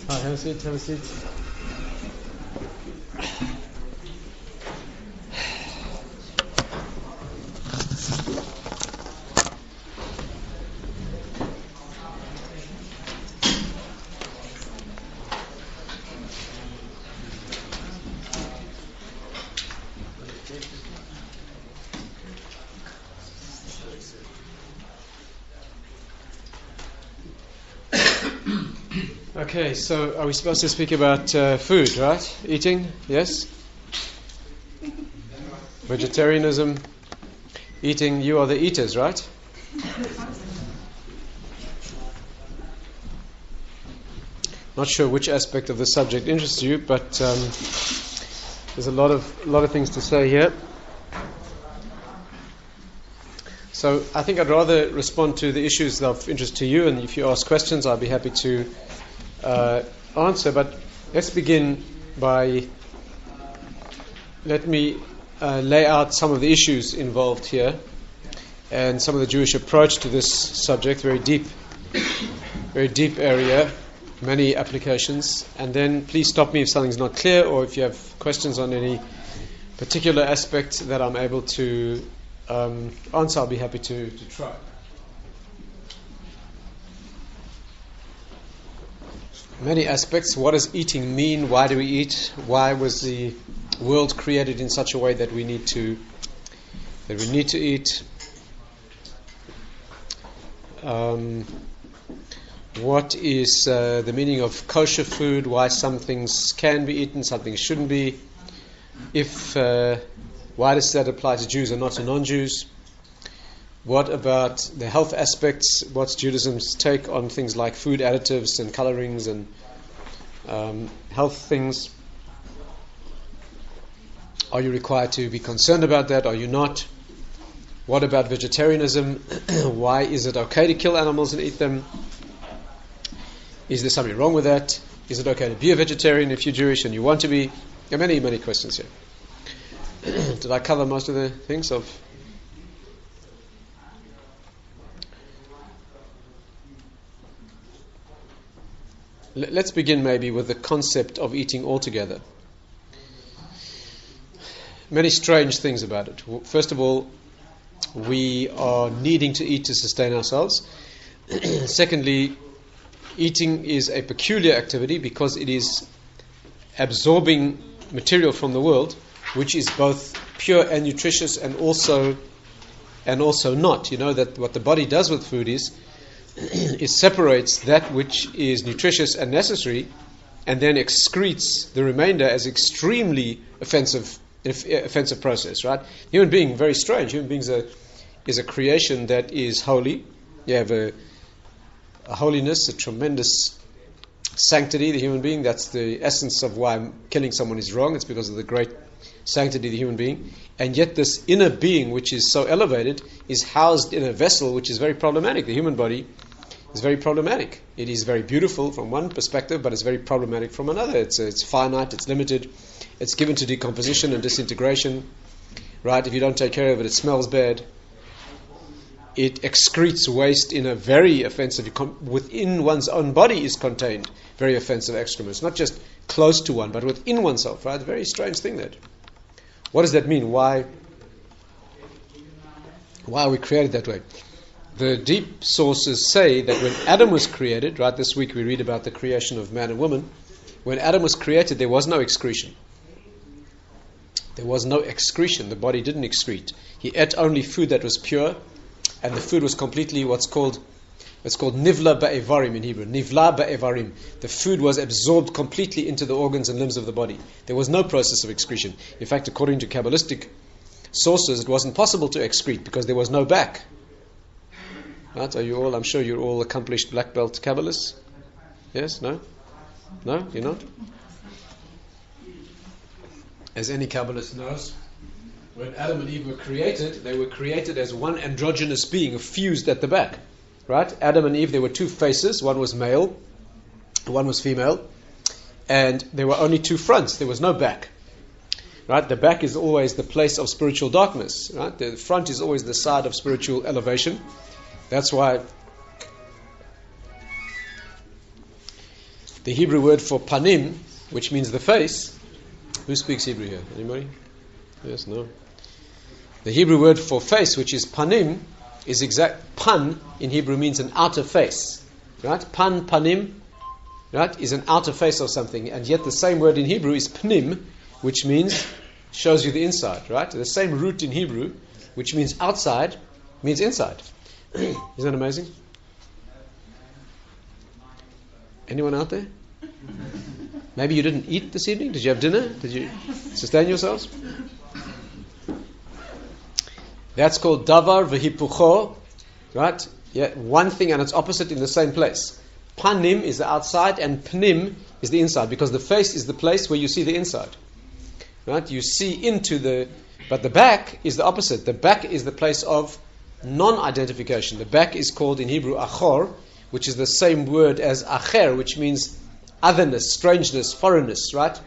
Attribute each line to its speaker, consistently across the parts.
Speaker 1: Hi, have a seat, have a seat. Okay, so are we supposed to speak about food, right? Eating, yes? Vegetarianism, eating, you are the eaters, right? Not sure which aspect of the subject interests you, but there's a lot of things to say here. So I think I'd rather respond to the issues of interest to you, and if you ask questions, I'll be happy to answer. But let's begin by let me lay out some of the issues involved here and some of the Jewish approach to this subject. Very deep area, many applications. And then please stop me if something's not clear, or if you have questions on any particular aspect that I'm able to answer, I'll be happy to try. Many aspects. What does eating mean? Why do we eat? Why was the world created in such a way that we need to eat? What is the meaning of kosher food? Why some things can be eaten, some things shouldn't be? Why does that apply to Jews and not to non-Jews? What about the health aspects? What's Judaism's take on things like food additives and colourings and health things? Are you required to be concerned about that? Are you not? What about vegetarianism? Why is it okay to kill animals and eat them? Is there something wrong with that? Is it okay to be a vegetarian if you're Jewish and you want to be? There are many, many questions here. Did I cover most of the things of... Let's begin maybe with the concept of eating altogether. Many strange things about it. First of all, we are needing to eat to sustain ourselves. Secondly, eating is a peculiar activity because it is absorbing material from the world, which is both pure and nutritious and also not. You know that what the body does with food is it separates that which is nutritious and necessary and then excretes the remainder as extremely offensive process, right? Human being, very strange. Human beings is a creation that is holy. You have a holiness, a tremendous sanctity, the human being. That's the essence of why killing someone is wrong. It's because of the great sanctity of the human being. And yet this inner being, which is so elevated, is housed in a vessel which is very problematic. The human body is very problematic. It is very beautiful from one perspective, but it's very problematic from another. It's finite, it's limited, it's given to decomposition and disintegration, right? If you don't take care of it, it smells bad. It excretes waste in a very offensive, within one's own body is contained very offensive excrements, not just close to one, but within oneself, right? Very strange thing that. What does that mean? Why are we created that way? The deep sources say that when Adam was created, right, this week we read about the creation of man and woman. When Adam was created, there was no excretion. There was no excretion. The body didn't excrete. He ate only food that was pure, and the food was completely it's called nivla ba'evarim in Hebrew. Nivla ba'evarim. The food was absorbed completely into the organs and limbs of the body. There was no process of excretion. In fact, according to Kabbalistic sources, it wasn't possible to excrete because there was no back. Right? I'm sure you're all accomplished black belt Kabbalists. Yes? No? No? You're not? As any Kabbalist knows, when Adam and Eve were created, they were created as one androgynous being fused at the back. Right? Adam and Eve, there were two faces. One was male, one was female. And there were only two fronts. There was no back. Right? The back is always the place of spiritual darkness. Right? The front is always the side of spiritual elevation. That's why The Hebrew word for panim, which means the face. Who speaks Hebrew here? Anybody? Yes, no. The Hebrew word for face, which is panim, is exact. Pan in Hebrew means an outer face, right? Pan, panim, right, is an outer face of something, and yet the same word in Hebrew is pnim, which means shows you the inside, right? The same root in Hebrew, which means outside, means inside. Isn't that amazing? Anyone out there? Maybe you didn't eat this evening? Did you have dinner? Did you sustain yourselves? That's called davar v'hipucho, right? Yeah, one thing and its opposite in the same place. Panim is the outside and pnim is the inside, because the face is the place where you see the inside. Right? You see into but the back is the opposite. The back is the place of non-identification. The back is called in Hebrew achor, which is the same word as acher, which means otherness, strangeness, foreignness, right?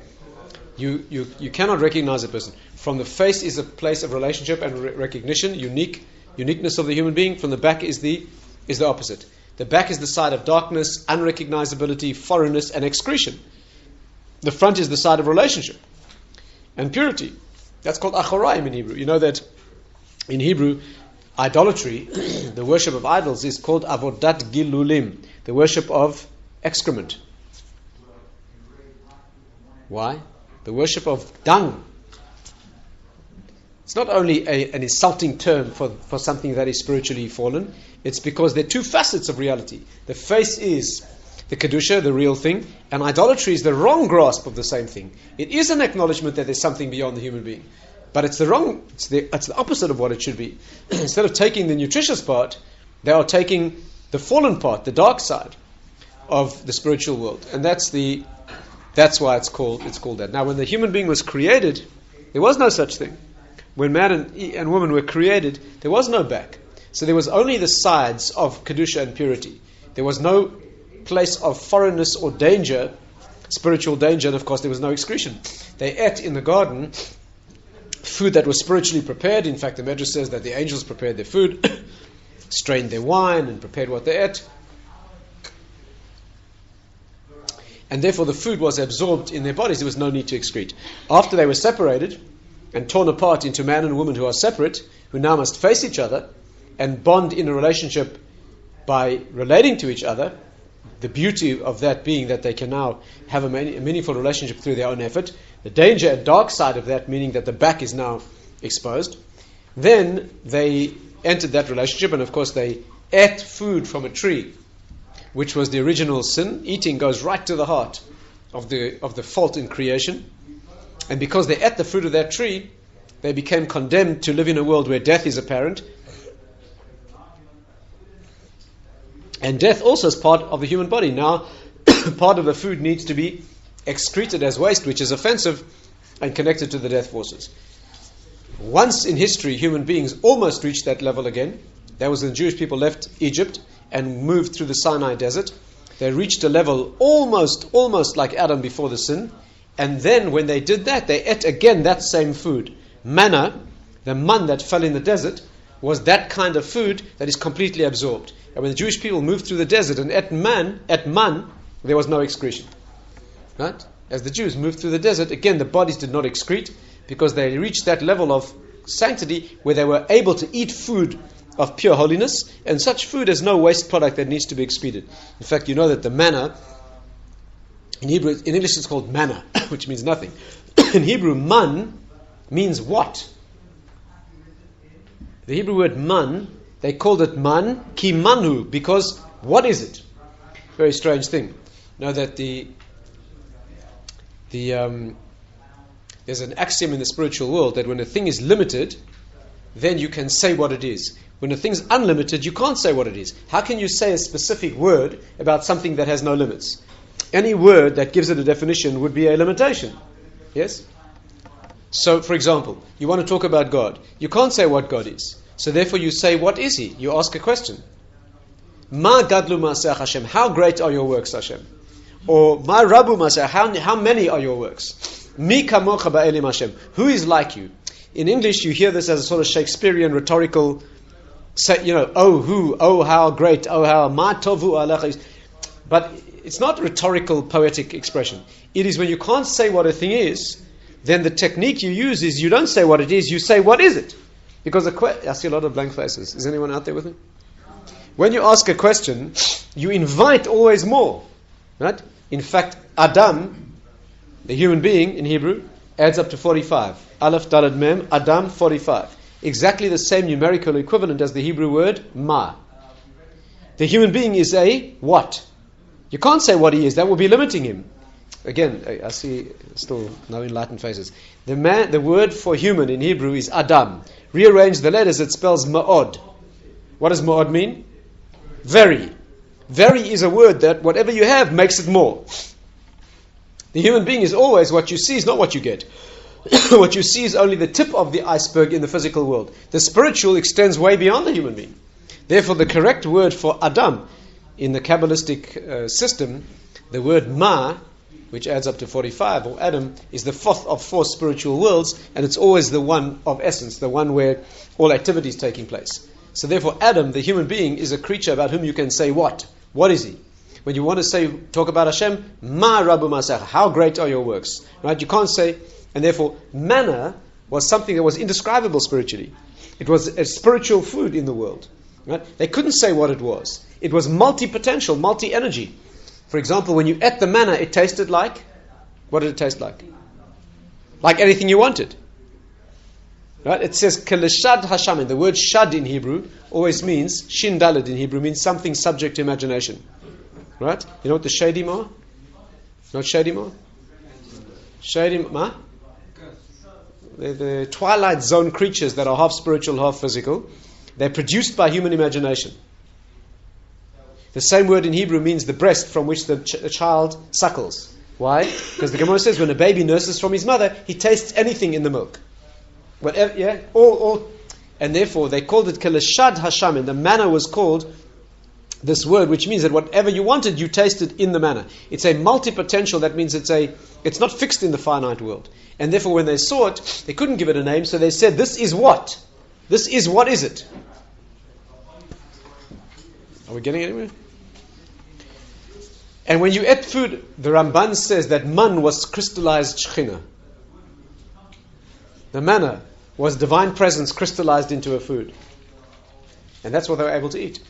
Speaker 1: You cannot recognize a person. From the face is a place of relationship and recognition, uniqueness of the human being. From the back is the opposite. The back is the side of darkness, unrecognizability, foreignness, and excretion. The front is the side of relationship and purity. That's called achoraim in Hebrew. You know that in Hebrew, idolatry, the worship of idols, is called avodat gilulim, the worship of excrement. Why? The worship of dung. It's not only an insulting term for something that is spiritually fallen. It's because there are two facets of reality. The face is the kedusha, the real thing, and idolatry is the wrong grasp of the same thing. It is an acknowledgement that there's something beyond the human being, but it's the opposite of what it should be. Instead of taking the nutritious part, they are taking the fallen part, the dark side of the spiritual world, and that's why it's called that. Now, when the human being was created, there was no such thing. When man and woman were created, there was no back. So there was only the sides of kedusha and purity. There was no place of foreignness or danger, spiritual danger, and of course there was no excretion. They ate in the garden food that was spiritually prepared. In fact, the Medrash says that the angels prepared their food, strained their wine, and prepared what they ate. And therefore the food was absorbed in their bodies. There was no need to excrete. After they were separated and torn apart into man and woman who are separate, who now must face each other and bond in a relationship by relating to each other, the beauty of that being that they can now have a meaningful relationship through their own effort, the danger and dark side of that, meaning that the back is now exposed, then they entered that relationship, and of course they ate food from a tree, which was the original sin. Eating goes right to the heart of the fault in creation. And because they ate the fruit of that tree, they became condemned to live in a world where death is apparent. And death also is part of the human body. Now, part of the food needs to be excreted as waste, which is offensive and connected to the death forces. Once in history, human beings almost reached that level again. That was when the Jewish people left Egypt and moved through the Sinai desert. They reached a level almost like Adam before the sin. And then when they did that, they ate again that same food. Manna, the man that fell in the desert, was that kind of food that is completely absorbed. And when the Jewish people moved through the desert and ate man, there was no excretion. Right? As the Jews moved through the desert, again the bodies did not excrete, because they reached that level of sanctity where they were able to eat food of pure holiness, and such food has no waste product that needs to be expeded. In fact, you know that the manna, in English it's called manna, which means nothing. In Hebrew, man means what? The Hebrew word man, they called it man, ki manu, because what is it? Very strange thing. You know that there's an axiom in the spiritual world that when a thing is limited, then you can say what it is. When a thing's unlimited, you can't say what it is. How can you say a specific word about something that has no limits? Any word that gives it a definition would be a limitation. Yes? So, for example, you want to talk about God. You can't say what God is. So therefore you say, what is He? You ask a question. Ma gadlu ma'aseh Hashem. How great are your works, Hashem? Or Ma rabu ma'aseh. How many are your works? Mi kamocha ba'elim Hashem. Who is like you? In English, you hear this as a sort of Shakespearean rhetorical, oh who, oh how great, oh how ma tovu alecha. But it's not rhetorical, poetic expression. It is when you can't say what a thing is, then the technique you use is you don't say what it is, you say what is it. Because I see a lot of blank faces. Is anyone out there with me? When you ask a question, you invite always more. Right? In fact, Adam, the human being in Hebrew, adds up to 45. Aleph, Daled, Mem, Adam, 45. Exactly the same numerical equivalent as the Hebrew word ma. The human being is a what? You can't say what he is. That will be limiting him. Again, I see still no enlightened faces. The word for human in Hebrew is Adam. Rearrange the letters, it spells ma'od. What does ma'od mean? Very. Very is a word that whatever you have makes it more. The human being is always what you see is not what you get. What you see is only the tip of the iceberg in the physical world. The spiritual extends way beyond the human being. Therefore, the correct word for Adam in the Kabbalistic system, the word Ma, which adds up to 45, or Adam, is the fourth of four spiritual worlds, and it's always the one of essence, the one where all activity is taking place. So therefore, Adam, the human being, is a creature about whom you can say what? What is he? When you want to talk about Hashem, Ma Rabu Masach, how great are your works? Right? You can't say, and therefore, manna was something that was indescribable spiritually. It was a spiritual food in the world. Right? They couldn't say what it was. It was multi-potential, multi-energy. For example, when you ate the manna, it tasted like? What did it taste like? Like anything you wanted. Right? It says, Keleshad Hashamin. The word shad in Hebrew always means, shin daled in Hebrew means something subject to imagination. Right? You know what the shadim are? Not shadim are? Shadim, ma? The twilight zone creatures that are half spiritual, half physical. They're produced by human imagination. The same word in Hebrew means the breast from which the child suckles. Why? Because the Gemara says when a baby nurses from his mother, he tastes anything in the milk. Whatever, yeah? All. And therefore, they called it Keleshad Hashamin. The manna was called this word, which means that whatever you wanted, you tasted in the manna. It's a multi-potential. That means it's not fixed in the finite world. And therefore, when they saw it, they couldn't give it a name, so they said, this is what? This is what is it? Are we getting anywhere? And when you ate food, the Ramban says that man was crystallized Shekhinah. The manna was divine presence crystallized into a food. And that's what they were able to eat.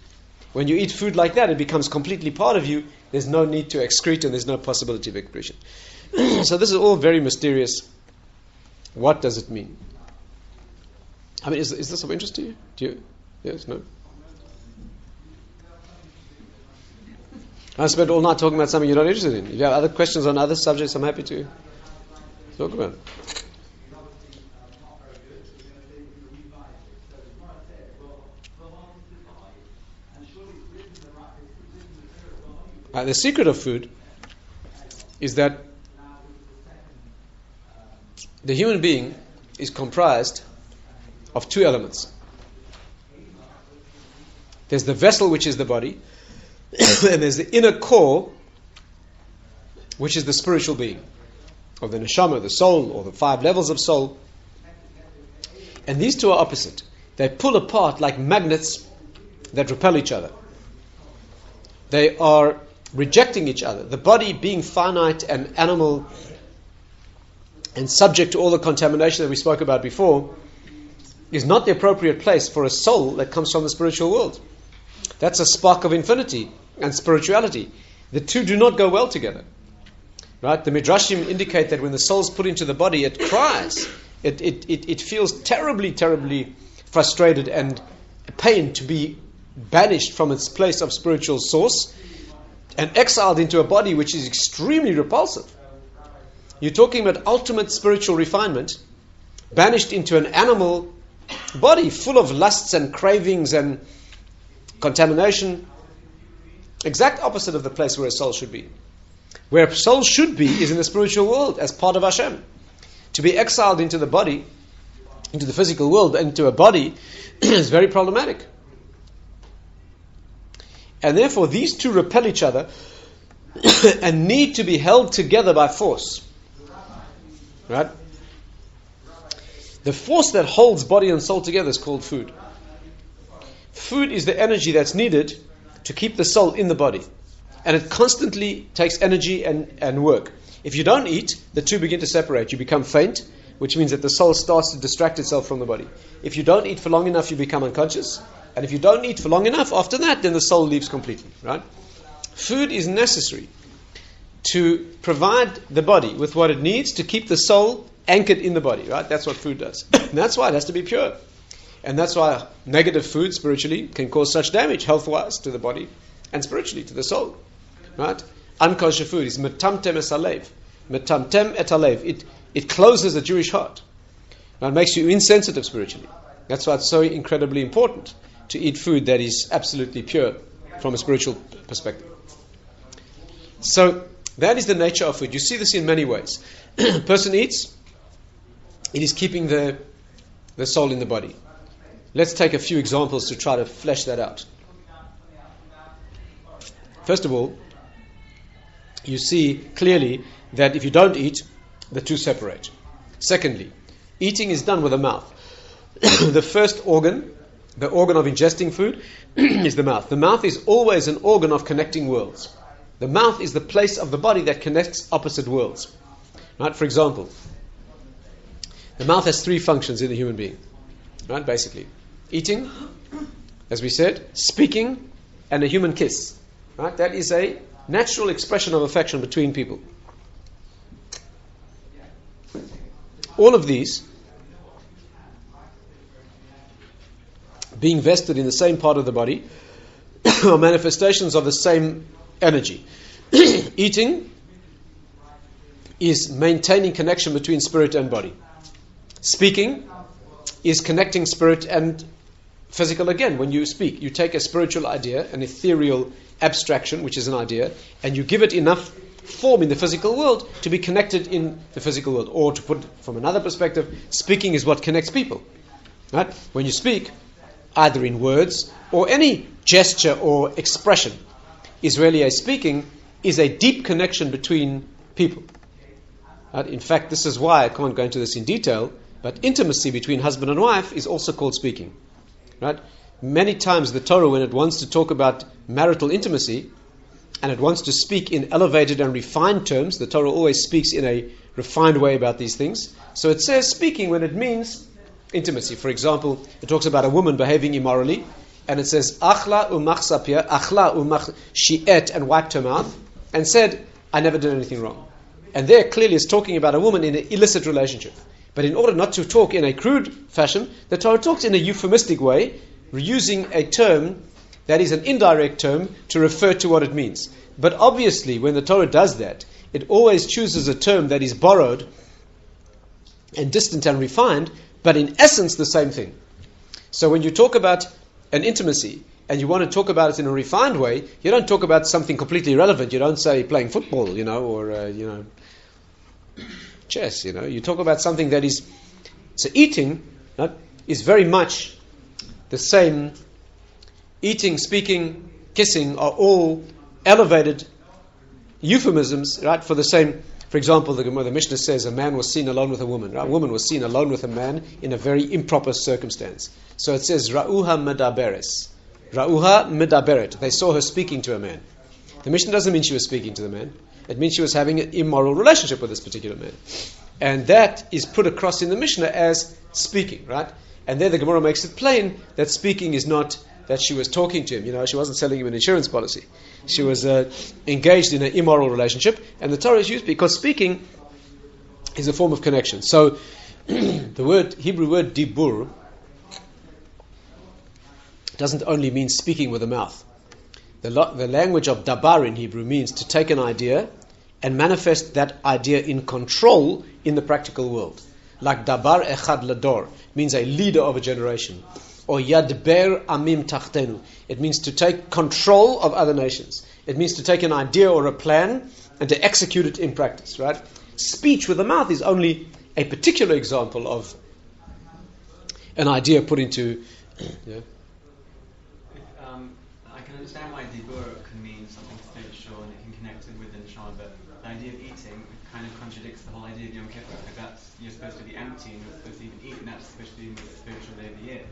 Speaker 1: When you eat food like that, it becomes completely part of you. There's no need to excrete and there's no possibility of excretion. So this is all very mysterious. What does it mean? I mean, is this of interest to you? Do you? Yes? No? I spent all night talking about something you're not interested in. If you have other questions on other subjects, I'm happy to talk about it. The secret of food is that the human being is comprised of two elements. There's the vessel, which is the body, and there's the inner core, which is the spiritual being, or the neshama, the soul, or the 5 levels of soul. And these two are opposite. They pull apart like magnets that repel each other. They are rejecting each other. The body being finite and animal and subject to all the contamination that we spoke about before is not the appropriate place for a soul that comes from the spiritual world. That's a spark of infinity and spirituality. The two do not go well together. Right? The Midrashim indicate that when the soul is put into the body, it cries. It feels terribly, terribly frustrated and pained to be banished from its place of spiritual source and exiled into a body which is extremely repulsive. You're talking about ultimate spiritual refinement, banished into an animal body full of lusts and cravings and contamination. Exact opposite of the place where a soul should be. Where a soul should be is in the spiritual world as part of Hashem. To be exiled into the body, into the physical world, into a body is very problematic. And therefore these two repel each other and need to be held together by force. Right? The force that holds body and soul together is called food. Food is the energy that's needed to keep the soul in the body. And it constantly takes energy and work. If you don't eat, the two begin to separate. You become faint, which means that the soul starts to distract itself from the body. If you don't eat for long enough, you become unconscious. And if you don't eat for long enough, after that, then the soul leaves completely. Right? Food is necessary to provide the body with what it needs to keep the soul anchored in the body. Right? That's what food does. And that's why it has to be pure. And that's why negative food spiritually can cause such damage health-wise to the body and spiritually to the soul. Right? Unkosher food is metamtem es halev. Metamtem et halev. It closes the Jewish heart. Now it makes you insensitive spiritually. That's why it's so incredibly important to eat food that is absolutely pure from a spiritual perspective. So that is the nature of food. You see this in many ways. A person eats, it is keeping the soul in the body. Let's take a few examples to try to flesh that out. First of all, you see clearly that if you don't eat, the two separate. Secondly, eating is done with the mouth. The first organ, the organ of ingesting food, is the mouth. The mouth is always an organ of connecting worlds. The mouth is the place of the body that connects opposite worlds. Right? For example, the mouth has three functions in a human being. Right? Basically, eating, as we said, speaking, and a human kiss. Right? That is a natural expression of affection between people. All of these being vested in the same part of the body are manifestations of the same energy. Eating is maintaining connection between spirit and body. Speaking is connecting spirit and physical again. When you speak, you take a spiritual idea, an ethereal abstraction, which is an idea, and you give it enough form in the physical world to be connected in the physical world. Or to put it from another perspective, speaking is what connects people. Right? When you speak, either in words or any gesture or expression, is really a speaking, is a deep connection between people. Right? In fact, this is why, I can't go into this in detail, but intimacy between husband and wife is also called speaking. Right? Many times the Torah, when it wants to talk about marital intimacy, and it wants to speak in elevated and refined terms, the Torah always speaks in a refined way about these things. So it says speaking when it means intimacy. For example, it talks about a woman behaving immorally, and it says, Achla umachsapia, achla umach, she ate and wiped her mouth, and said, I never did anything wrong. And there clearly is talking about a woman in an illicit relationship. But in order not to talk in a crude fashion, the Torah talks in a euphemistic way, using a term that is an indirect term to refer to what it means. But obviously, when the Torah does that, it always chooses a term that is borrowed and distant and refined, but in essence the same thing. So when you talk about an intimacy, and you want to talk about it in a refined way, you don't talk about something completely irrelevant. You don't say playing football, or chess. You talk about something that is. So eating is very much the same. Eating, speaking, kissing are all elevated euphemisms, right? For the same. For example, the Mishnah says a man was seen alone with a woman. Right? A woman was seen alone with a man in a very improper circumstance. So it says Ra'uha medaberes. Ra'uha medaberet. They saw her speaking to a man. The Mishnah doesn't mean she was speaking to the man. It means she was having an immoral relationship with this particular man. And that is put across in the Mishnah as speaking, right? And there the Gemara makes it plain that speaking is not that she was talking to him. She wasn't selling him an insurance policy. She was engaged in an immoral relationship. And the Torah is used because speaking is a form of connection. So the Hebrew word dibur doesn't only mean speaking with the mouth. The language of dabar in Hebrew means to take an idea and manifest that idea in control in the practical world. Like dabar echad lador means a leader of a generation. Or yadber amim tachtenu. It means to take control of other nations. It means to take an idea or a plan and to execute it in practice, right? Speech with the mouth is only a particular example of an idea put into...
Speaker 2: I can understand why dibur can mean something spiritual and it can connect it with the neshama, but the idea of eating kind of contradicts the whole idea of Yom Kippur. You're supposed to be empty and you're supposed to even eat, and that's supposed to be the most spiritual day of the year.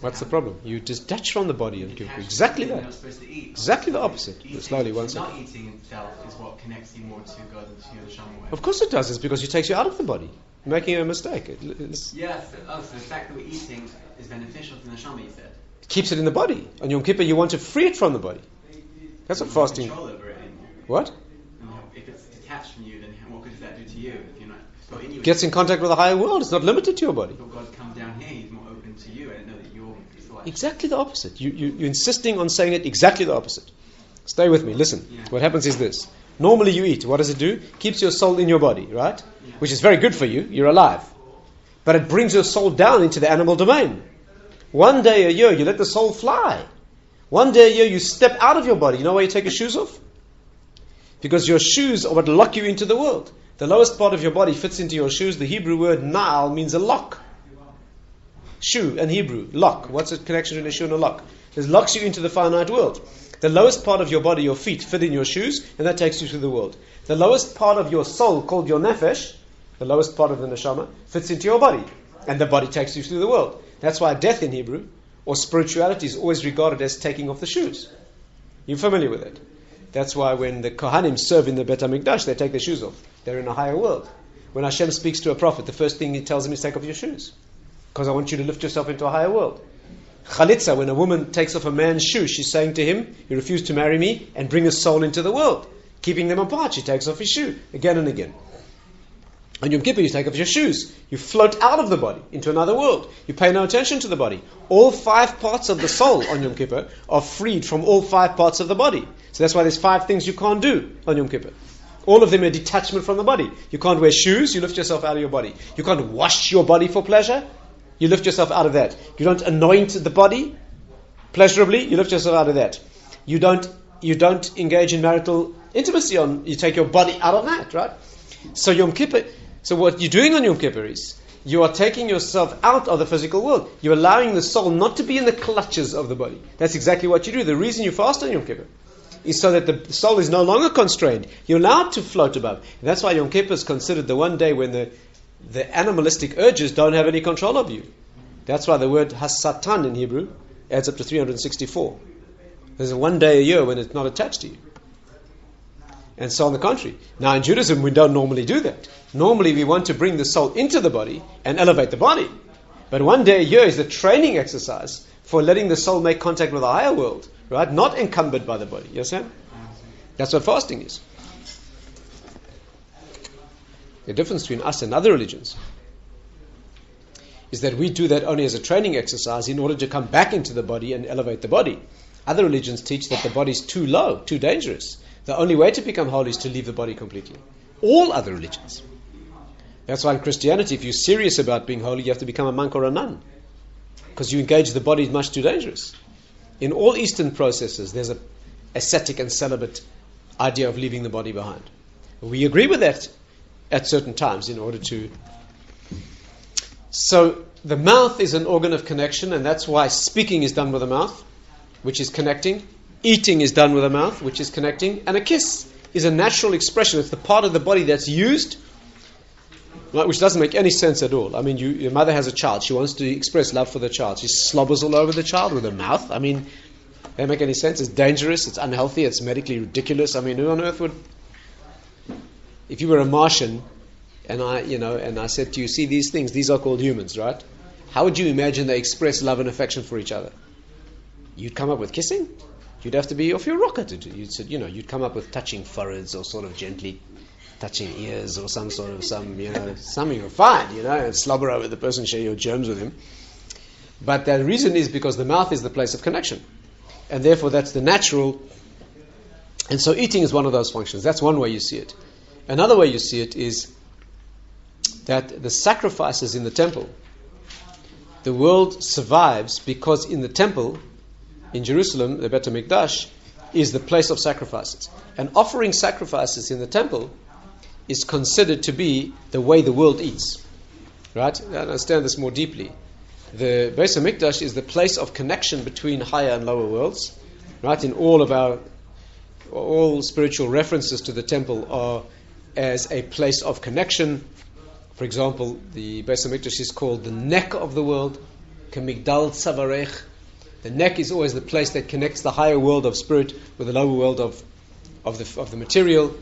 Speaker 1: What's the problem? You detach from the body and give exactly
Speaker 2: You're
Speaker 1: that.
Speaker 2: not supposed to eat.
Speaker 1: Exactly the opposite.
Speaker 2: Eating,
Speaker 1: Slowly, one second.
Speaker 2: not eating itself is what connects you more to God and to your neshama way.
Speaker 1: Of course it does. It's because it takes you out of the body. You're making a mistake.
Speaker 2: Yes. So the fact that we're eating is beneficial to the neshama, you said.
Speaker 1: It keeps it in the body. On Yom Kippur, you want to free it from the body. That's what fasting.
Speaker 2: Control over it anymore.
Speaker 1: What?
Speaker 2: If it's detached from you, then what good does that do to you? If you're not so in you,
Speaker 1: Gets in contact with the higher world. It's not limited to your body.
Speaker 2: But God comes down here. He's more open to you. I don't know that you're still like
Speaker 1: Exactly the opposite. You're insisting on saying it exactly the opposite. Stay with me. Listen.
Speaker 2: Yeah.
Speaker 1: What happens is this. Normally you eat. What does it do? Keeps your soul in your body, right?
Speaker 2: Yeah.
Speaker 1: Which is very good for you. You're alive. But it brings your soul down into the animal domain. One day a year, you let the soul fly. One day a year, you step out of your body. You know why you take your shoes off? Because your shoes are what lock you into the world. The lowest part of your body fits into your shoes. The Hebrew word na'al means a lock. Shoe and Hebrew, lock. What's the connection between a shoe and a lock? It locks you into the finite world. The lowest part of your body, your feet, fit in your shoes, and that takes you through the world. The lowest part of your soul, called your nefesh, the lowest part of the neshama, fits into your body, and the body takes you through the world. That's why death in Hebrew, or spirituality, is always regarded as taking off the shoes. You're familiar with it. That's why when the Kohanim serve in the Bet HaMikdash, they take their shoes off. They're in a higher world. When Hashem speaks to a prophet, the first thing he tells him is take off your shoes. Because I want you to lift yourself into a higher world. Chalitza, when a woman takes off a man's shoe, she's saying to him, you refuse to marry me and bring a soul into the world. Keeping them apart, she takes off his shoe again and again. On Yom Kippur, you take off your shoes. You float out of the body into another world. You pay no attention to the body. All 5 parts of the soul on Yom Kippur are freed from all 5 parts of the body. So that's why there's 5 things you can't do on Yom Kippur. All of them are detachment from the body. You can't wear shoes, you lift yourself out of your body. You can't wash your body for pleasure, you lift yourself out of that. You don't anoint the body pleasurably, you lift yourself out of that. You don't engage in marital intimacy you take your body out of that, right? So Yom Kippur, so what you're doing on Yom Kippur is, you are taking yourself out of the physical world. You're allowing the soul not to be in the clutches of the body. That's exactly what you do. The reason you fast on Yom Kippur is so that the soul is no longer constrained. You're allowed to float above. And that's why Yom Kippur is considered the one day when the animalistic urges don't have any control of you. That's why the word hasatan in Hebrew adds up to 364. There's one day a year when it's not attached to you. And so on the contrary. Now in Judaism we don't normally do that. Normally we want to bring the soul into the body and elevate the body. But one day a year is a training exercise for letting the soul make contact with the higher world. Right? Not encumbered by the body. You understand? That's what fasting is. The difference between us and other religions is that we do that only as a training exercise in order to come back into the body and elevate the body. Other religions teach that the body is too low, too dangerous. The only way to become holy is to leave the body completely. All other religions. That's why in Christianity, if you're serious about being holy, you have to become a monk or a nun. Because you engage the body is much too dangerous. In all Eastern processes, there's a ascetic and celibate idea of leaving the body behind. We agree with that at certain times in order to... So the mouth is an organ of connection, and that's why speaking is done with the mouth, which is connecting. Eating is done with the mouth, which is connecting. And a kiss is a natural expression. It's the part of the body that's used, which doesn't make any sense at all. I mean, your mother has a child. She wants to express love for the child. She slobbers all over the child with her mouth. I mean, doesn't make any sense. It's dangerous. It's unhealthy. It's medically ridiculous. I mean, who on earth would... If you were a Martian, and I said to you, see these things, these are called humans, right? How would you imagine they express love and affection for each other? You'd come up with kissing? You'd have to be off your rocker to do. You'd come up with touching foreheads or sort of gently touching ears or something fine, and slobber over the person, share your germs with him. But the reason is because the mouth is the place of connection. And therefore that's the natural. And so eating is one of those functions. That's one way you see it. Another way you see it is that the sacrifices in the temple, the world survives because in the temple, in Jerusalem, the Bet HaMikdash, is the place of sacrifices. And offering sacrifices in the temple is considered to be the way the world eats. Right? I understand this more deeply. The Bet HaMikdash is the place of connection between higher and lower worlds. Right? In all spiritual references to the temple are as a place of connection. For example, the Bet HaMikdash is called the neck of the world. Kemigdal tzavarech. The neck is always the place that connects the higher world of spirit with the lower world of the material.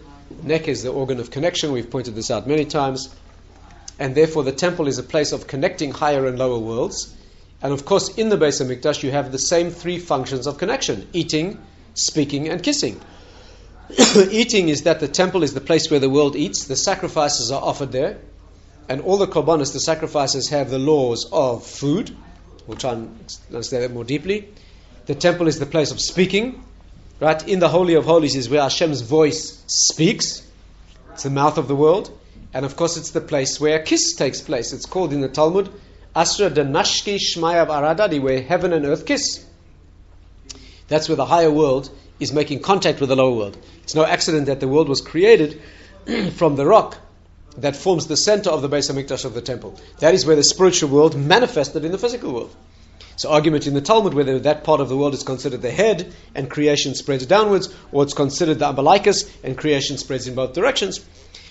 Speaker 1: Neck is the organ of connection. We've pointed this out many times. And therefore the temple is a place of connecting higher and lower worlds. And of course in the Beis HaMikdash you have the same three functions of connection: eating, speaking, and kissing. Eating is that the temple is the place where the world eats. The sacrifices are offered there. And all the korbanos, the sacrifices, have the laws of food. We'll try and understand that more deeply. The temple is the place of speaking. Right? In the Holy of Holies is where Hashem's voice speaks. It's the mouth of the world. And of course it's the place where a kiss takes place. It's called in the Talmud, Asra de Nashki Shmayav Aradadi, where heaven and earth kiss. That's where the higher world is making contact with the lower world. It's no accident that the world was created from the rock that forms the center of the Beis HaMikdash of the temple. That is where the spiritual world manifested in the physical world. So argument in the Talmud whether that part of the world is considered the head and creation spreads downwards, or it's considered the umbilicus and creation spreads in both directions.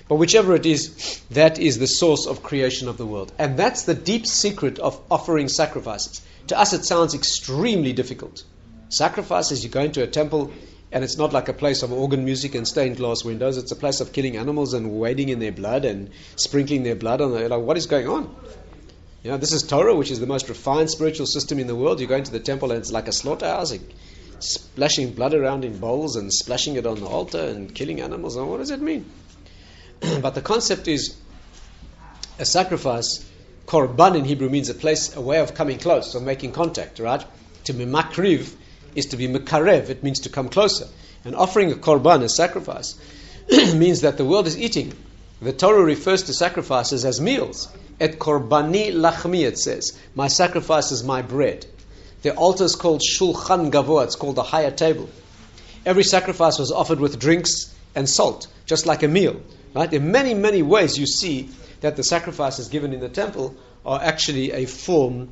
Speaker 1: But whichever it is, that is the source of creation of the world. And that's the deep secret of offering sacrifices. To us it sounds extremely difficult. Sacrifices, you go into a temple and it's not like a place of organ music and stained glass windows. It's a place of killing animals and wading in their blood and sprinkling their blood on the, like, what is going on? You know, this is Torah, which is the most refined spiritual system in the world. You go into the temple and it's like a slaughterhouse, splashing blood around in bowls and splashing it on the altar and killing animals. And what does it mean? But the concept is a sacrifice. Korban in Hebrew means a place, a way of coming close, of making contact, right? To be makriv is to be mekarev. It means to come closer. And offering a korban, a sacrifice, means that the world is eating. The Torah refers to sacrifices as meals. Et korbani lachmi, it says. My sacrifice is my bread. The altar is called shulchan gavoa. It's called the higher table. Every sacrifice was offered with drinks and salt, just like a meal. Right? In many, many ways you see that the sacrifices given in the temple are actually a form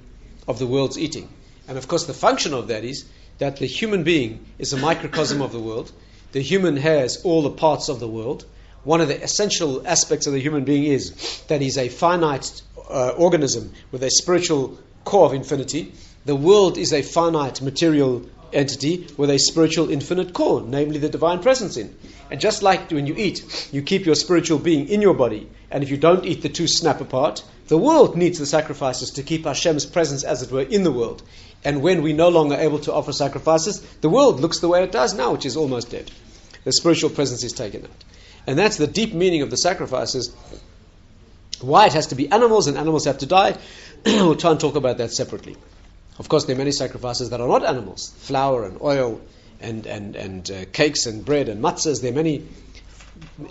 Speaker 1: of the world's eating. And of course the function of that is that the human being is a microcosm of the world. The human has all the parts of the world. One of the essential aspects of the human being is that he's a finite organism with a spiritual core of infinity. The world is a finite material entity with a spiritual infinite core, namely the divine presence in. And just like when you eat, you keep your spiritual being in your body, and if you don't eat, the two snap apart. The world needs the sacrifices to keep Hashem's presence, as it were, in the world. And when we're no longer able to offer sacrifices, the world looks the way it does now, which is almost dead. The spiritual presence is taken out. And that's the deep meaning of the sacrifices. Why it has to be animals and animals have to die, we'll try and talk about that separately. Of course, there are many sacrifices that are not animals. Flour and oil and cakes and bread and matzahs. There are many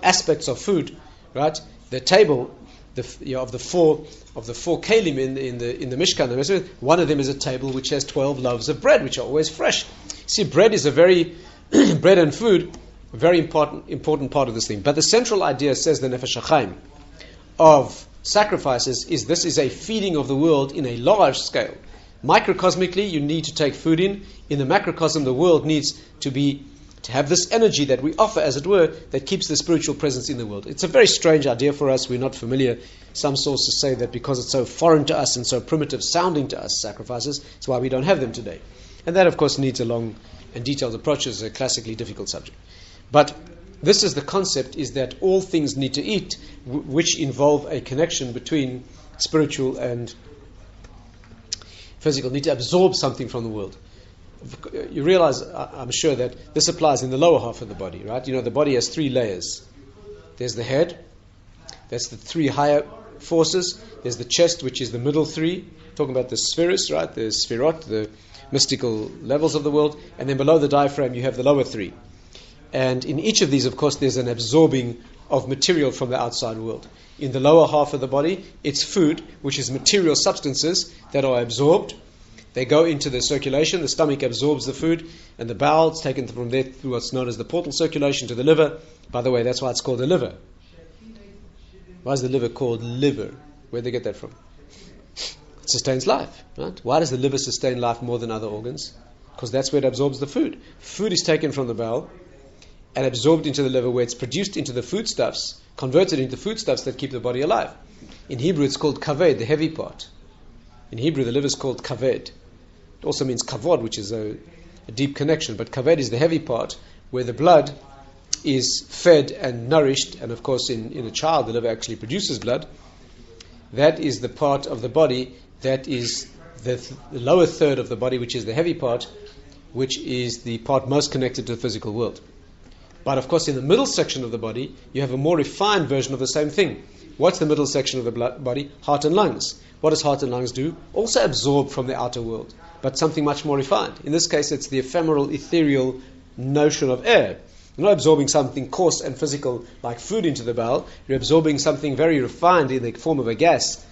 Speaker 1: aspects of food, right? The table of the four kelim in the Mishkan. One of them is a table which has 12 loaves of bread, which are always fresh. See, bread is a very bread and food, a very important part of this thing. But the central idea, says the Nefesh HaChaim, of sacrifices is this is a feeding of the world in a large scale. Microcosmically, you need to take food in. In the macrocosm, the world needs to have this energy that we offer, as it were, that keeps the spiritual presence in the world. It's a very strange idea for us. We're not familiar. Some sources say that because it's so foreign to us and so primitive sounding to us, sacrifices, that's why we don't have them today. And that, of course, needs a long and detailed approach. It's a classically difficult subject. But this is the concept, is that all things need to eat, which involve a connection between spiritual and physical, need to absorb something from the world. You realize, I'm sure, that this applies in the lower half of the body, right? You know, the body has three layers. There's the head, that's the three higher forces. There's the chest, which is the middle three, talking about the spheres, right? The sphirot, the mystical levels of the world. And then below the diaphragm, you have the lower three. And in each of these, of course, there's an absorbing of material from the outside world. In the lower half of the body, it's food, which is material substances that are absorbed. They go into the circulation. The stomach absorbs the food, and the bowel is taken from there through what's known as the portal circulation to the liver. By the way, that's why it's called the liver. Why is the liver called liver? Where'd they get that from? It sustains life, right? Why does the liver sustain life more than other organs? Because that's where it absorbs the food. Food is taken from the bowel and absorbed into the liver, where it's produced into the foodstuffs, converted into foodstuffs that keep the body alive. In Hebrew, it's called kaved, the heavy part. In Hebrew, the liver is called kaved. It also means kavod, which is a deep connection. But kaved is the heavy part, where the blood is fed and nourished. And of course, in a child, the liver actually produces blood. That is the part of the body that is the lower third of the body, which is the heavy part, which is the part most connected to the physical world. But of course, in the middle section of the body, you have a more refined version of the same thing. What's the middle section of the body? Heart and lungs. What does heart and lungs do? Also absorb from the outer world, but something much more refined. In this case, it's the ephemeral, ethereal notion of air. You're not absorbing something coarse and physical like food into the bowel. You're absorbing something very refined in the form of a gas,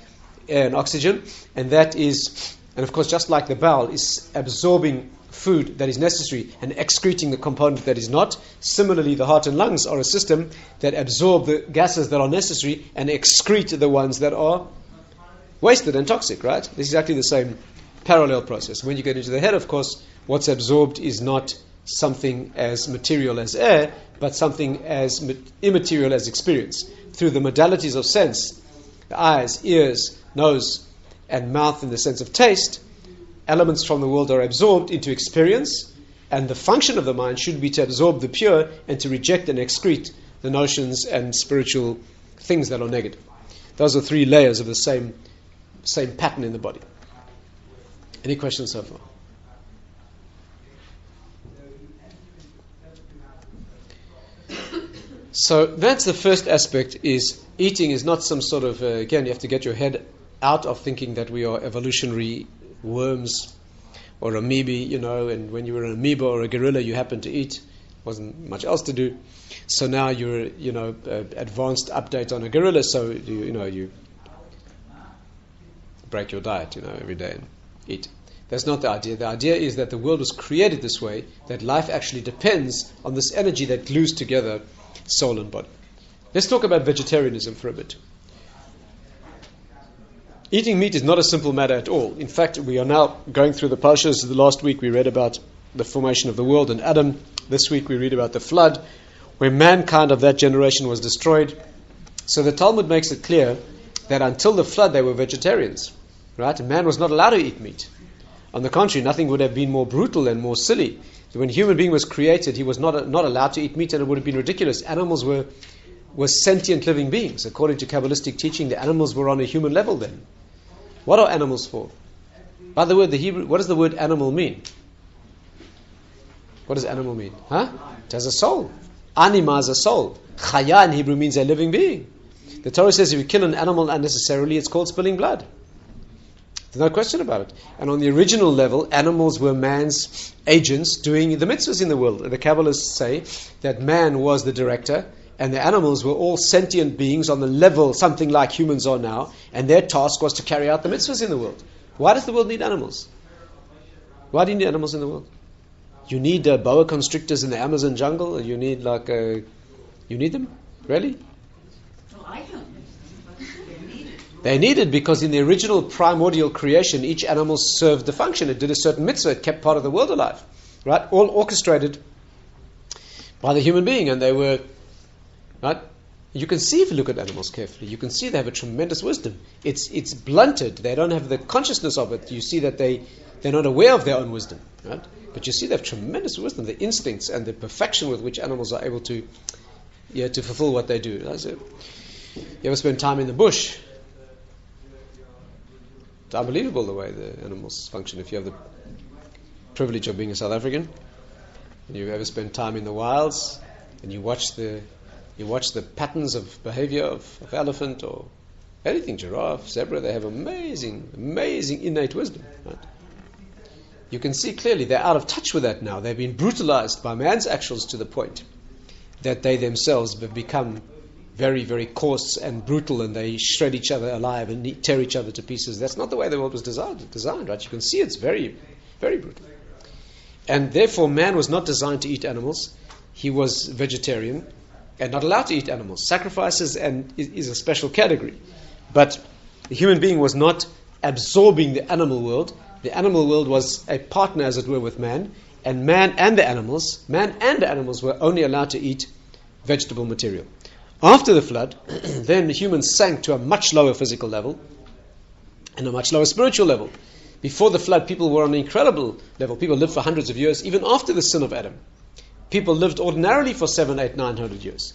Speaker 1: air and oxygen. And that is, and of course, just like the bowel is absorbing food that is necessary and excreting the component that is not, similarly the heart and lungs are a system that absorb the gases that are necessary and excrete the ones that are wasted and toxic, right? This is exactly the same parallel process. When you get into the head, of course, what's absorbed is not something as material as air, but something as immaterial as experience. Through the modalities of sense, the eyes, ears, nose, and mouth in the sense of taste, elements from the world are absorbed into experience, and the function of the mind should be to absorb the pure and to reject and excrete the notions and spiritual things that are negative. Those are three layers of the same pattern in the body. Any questions so far? So that's the first aspect, is eating is not some sort of, again, you have to get your head out of thinking that we are evolutionary worms or amoeba, and when you were an amoeba or a gorilla, you happened to eat. Wasn't much else to do. So now you're, advanced update on a gorilla, so you break your diet, every day and eat. That's not the idea. The idea is that the world was created this way, that life actually depends on this energy that glues together soul and body. Let's talk about vegetarianism for a bit. Eating meat is not a simple matter at all. In fact, we are now going through the parshas. Last week we read about the formation of the world and Adam. This week we read about the flood, where mankind of that generation was destroyed. So the Talmud makes it clear that until the flood they were vegetarians. Right? Man was not allowed to eat meat. On the contrary, nothing would have been more brutal and more silly. When a human being was created, he was not allowed to eat meat, and it would have been ridiculous. Animals were sentient living beings. According to Kabbalistic teaching, the animals were on a human level then. What are animals for? By the word, the Hebrew, what does the word animal mean? What does animal mean? It has a soul. Anima has a soul. Chaya in Hebrew means a living being. The Torah says if you kill an animal unnecessarily, it's called spilling blood. There's no question about it. And on the original level, animals were man's agents doing the mitzvahs in the world. The Kabbalists say that man was the director, and the animals were all sentient beings on the level something like humans are now, and their task was to carry out the mitzvahs in the world. Why does the world need animals? Why do you need animals in the world? You need boa constrictors in the Amazon jungle? You need you need them? Really?
Speaker 3: Well, I don't.
Speaker 1: They needed because in the original primordial creation, each animal served the function. It did a certain mitzvah. It kept part of the world alive. Right? All orchestrated by the human being. And they were, right? You can see if you look at animals carefully, you can see they have a tremendous wisdom. It's blunted. They don't have the consciousness of it. You see that they're not aware of their own wisdom. Right? But you see they have tremendous wisdom, the instincts and the perfection with which animals are able to fulfill what they do. That's it. You ever spend time in the bush? It's unbelievable the way the animals function. If you have the privilege of being a South African, and you ever spend time in the wilds, and you watch the patterns of behavior of elephant or anything, giraffe, zebra, they have amazing innate wisdom. Right? You can see clearly they're out of touch with that now. They've been brutalized by man's actions to the point that they themselves have become very, very coarse and brutal, and they shred each other alive and tear each other to pieces. That's not the way the world was designed, right? You can see it's very, very brutal. And therefore, man was not designed to eat animals. He was vegetarian and not allowed to eat animals. Sacrifices is a special category. But the human being was not absorbing the animal world. The animal world was a partner, as it were, with man. And man and the animals were only allowed to eat vegetable material. After the flood, then the humans sank to a much lower physical level, and a much lower spiritual level. Before the flood, people were on an incredible level. People lived for hundreds of years, even after the sin of Adam. People lived ordinarily for 700, 800, 900 years.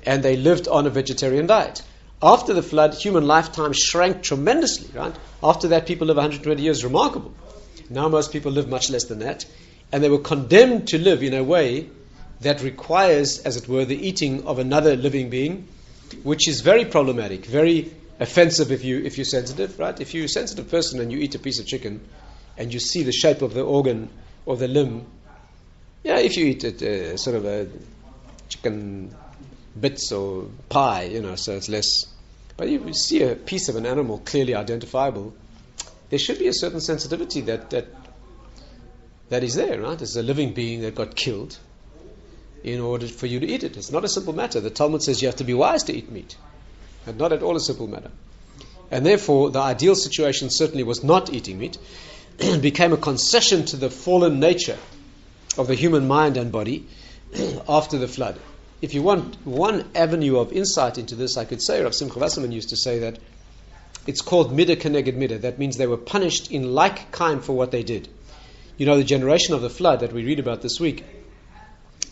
Speaker 1: And they lived on a vegetarian diet. After the flood, human lifetime shrank tremendously, right? After that, people live 120 years, remarkable. Now most people live much less than that. And they were condemned to live in a way that requires, as it were, the eating of another living being, which is very problematic, very offensive if you're sensitive, right? If you're a sensitive person and you eat a piece of chicken and you see the shape of the organ or the limb, yeah, if you eat it sort of a chicken bits or pie, so it's less. But you see a piece of an animal clearly identifiable, there should be a certain sensitivity that is there, right? It's a living being that got killed in order for you to eat it. It's not a simple matter. The Talmud says you have to be wise to eat meat. And not at all a simple matter. And therefore, the ideal situation certainly was not eating meat. It became a concession to the fallen nature of the human mind and body after the flood. If you want one avenue of insight into this, I could say, Rav Simcha Wasserman used to say that it's called midah keneged midah. That means they were punished in like kind for what they did. The generation of the flood that we read about this week,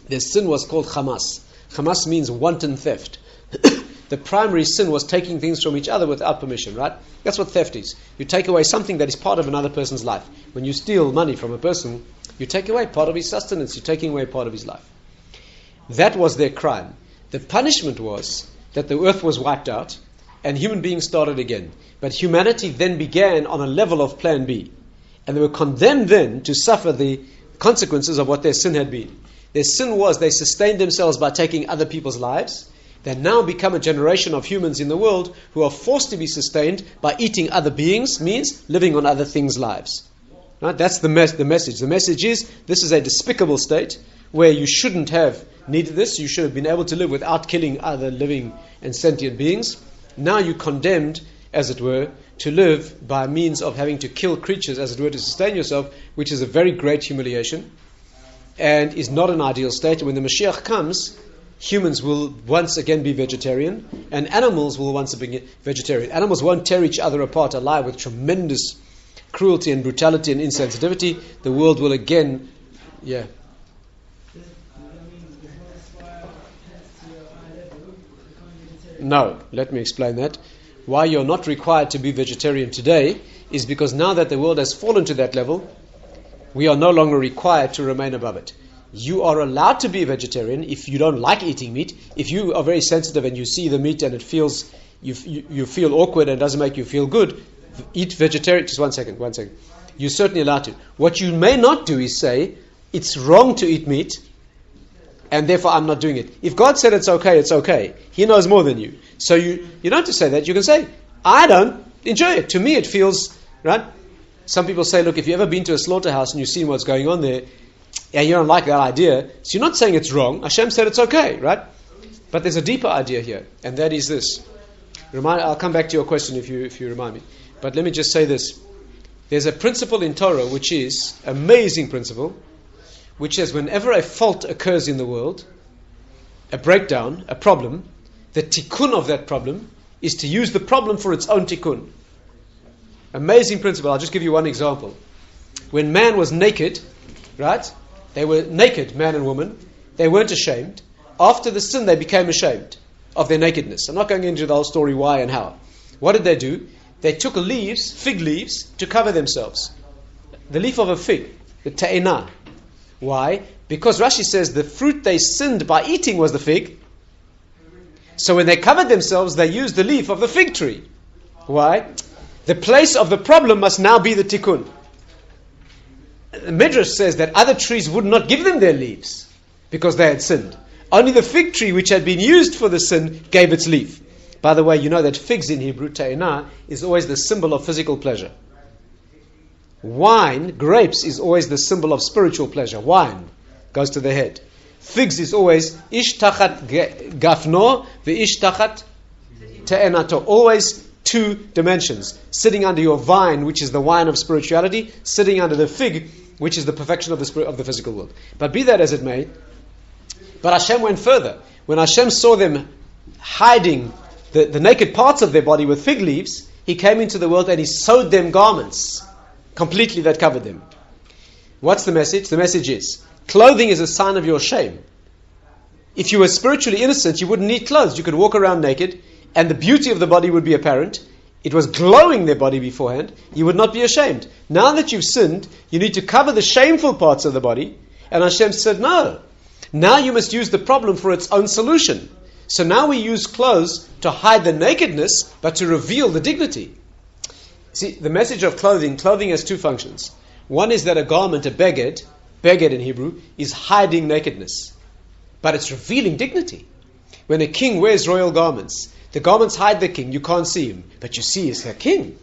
Speaker 1: their sin was called chamas. Chamas means wanton theft. The primary sin was taking things from each other without permission, right? That's what theft is. You take away something that is part of another person's life. When you steal money from a person, you take away part of his sustenance, you're taking away part of his life. That was their crime. The punishment was that the earth was wiped out and human beings started again. But humanity then began on a level of plan B. And they were condemned then to suffer the consequences of what their sin had been. Their sin was they sustained themselves by taking other people's lives. They now become a generation of humans in the world who are forced to be sustained by eating other beings, means living on other things' lives. Right? That's the message. The message is this is a despicable state where you shouldn't have needed this. You should have been able to live without killing other living and sentient beings. Now you're condemned, as it were, to live by means of having to kill creatures, as it were, to sustain yourself, which is a very great humiliation and is not an ideal state. When the Mashiach comes, humans will once again be vegetarian and animals will once again be vegetarian. Animals won't tear each other apart alive with tremendous cruelty and brutality and insensitivity. The world will again, No, let me explain that. Why you're not required to be vegetarian today is because now that the world has fallen to that level, we are no longer required to remain above it. You are allowed to be a vegetarian if you don't like eating meat. If you are very sensitive and you see the meat and it feels you feel awkward and doesn't make you feel good, eat vegetarian. Just one second. You're certainly allowed to. What you may not do is say, it's wrong to eat meat, and therefore I'm not doing it. If God said it's okay, it's okay. He knows more than you. So you don't have to say that. You can say, I don't enjoy it. To me it feels, right? Some people say, look, if you've ever been to a slaughterhouse and you've seen what's going on there, and you don't like that idea, so you're not saying it's wrong. Hashem said it's okay, right? But there's a deeper idea here, and that is this. I'll come back to your question if you remind me. But let me just say this. There's a principle in Torah which is an amazing principle, which says whenever a fault occurs in the world, a breakdown, a problem, the tikkun of that problem is to use the problem for its own tikkun. Amazing principle. I'll just give you one example. When man was naked, right? They were naked, man and woman. They weren't ashamed. After the sin, they became ashamed of their nakedness. I'm not going into the whole story why and how. What did they do? They took leaves, fig leaves, to cover themselves. The leaf of a fig, the ta'ina. Why? Because Rashi says the fruit they sinned by eating was the fig. So when they covered themselves, they used the leaf of the fig tree. Why? The place of the problem must now be the tikkun. The Midrash says that other trees would not give them their leaves because they had sinned. Only the fig tree, which had been used for the sin, gave its leaf. By the way, you know that figs in Hebrew, ta'ina, is always the symbol of physical pleasure. Wine, grapes, is always the symbol of spiritual pleasure. Wine goes to the head. Figs is always ish tachat gafno, the ish tachat ta'enato. Always two dimensions. Sitting under your vine, which is the wine of spirituality, sitting under the fig, which is the perfection of the physical world. But be that as it may, but Hashem went further. When Hashem saw them hiding the naked parts of their body with fig leaves, He came into the world and He sewed them garments completely that covered them. What's the message? The message is, clothing is a sign of your shame. If you were spiritually innocent, you wouldn't need clothes. You could walk around naked, and the beauty of the body would be apparent. It was glowing, their body beforehand. You would not be ashamed. Now that you've sinned, you need to cover the shameful parts of the body. And Hashem said, no. Now you must use the problem for its own solution. So now we use clothes to hide the nakedness, but to reveal the dignity. See, the message of clothing has two functions. One is that a garment, a beged in Hebrew, is hiding nakedness. But it's revealing dignity. When a king wears royal garments, the garments hide the king, you can't see him, but you see he's a king.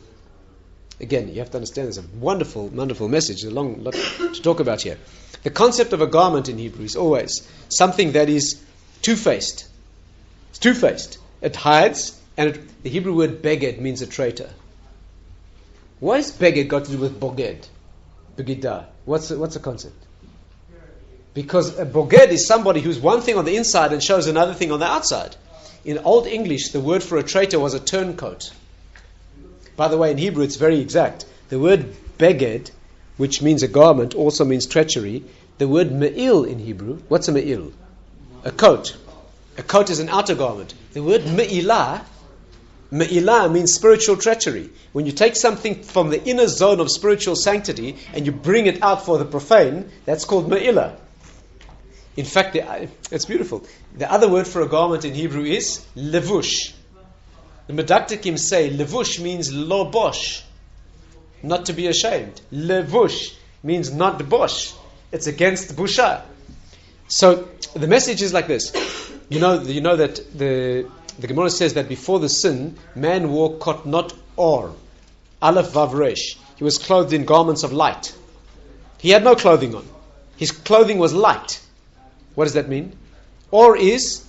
Speaker 1: Again, you have to understand there's a wonderful, wonderful message, a long lot to talk about here. The concept of a garment in Hebrew is always something that is two-faced. It's two-faced. It hides, and the Hebrew word beged means a traitor. What has beged got to do with boged? Begidah. What's the concept? Because a boged is somebody who's one thing on the inside and shows another thing on the outside. In Old English, the word for a traitor was a turncoat. By the way, in Hebrew, it's very exact. The word beged, which means a garment, also means treachery. The word me'il in Hebrew, what's a me'il? A coat. A coat is an outer garment. The word me'ilah means spiritual treachery. When you take something from the inner zone of spiritual sanctity and you bring it out for the profane, that's called me'ilah. In fact, it's beautiful. The other word for a garment in Hebrew is levush. The Medaktikim say levush means lo bosh, not to be ashamed. Levush means not bosh. It's against busha. So the message is like this. You know that the Gemara says that before the sin, man wore kotnot or, aleph vav resh. He was clothed in garments of light. He had no clothing on. His clothing was light. What does that mean? Or is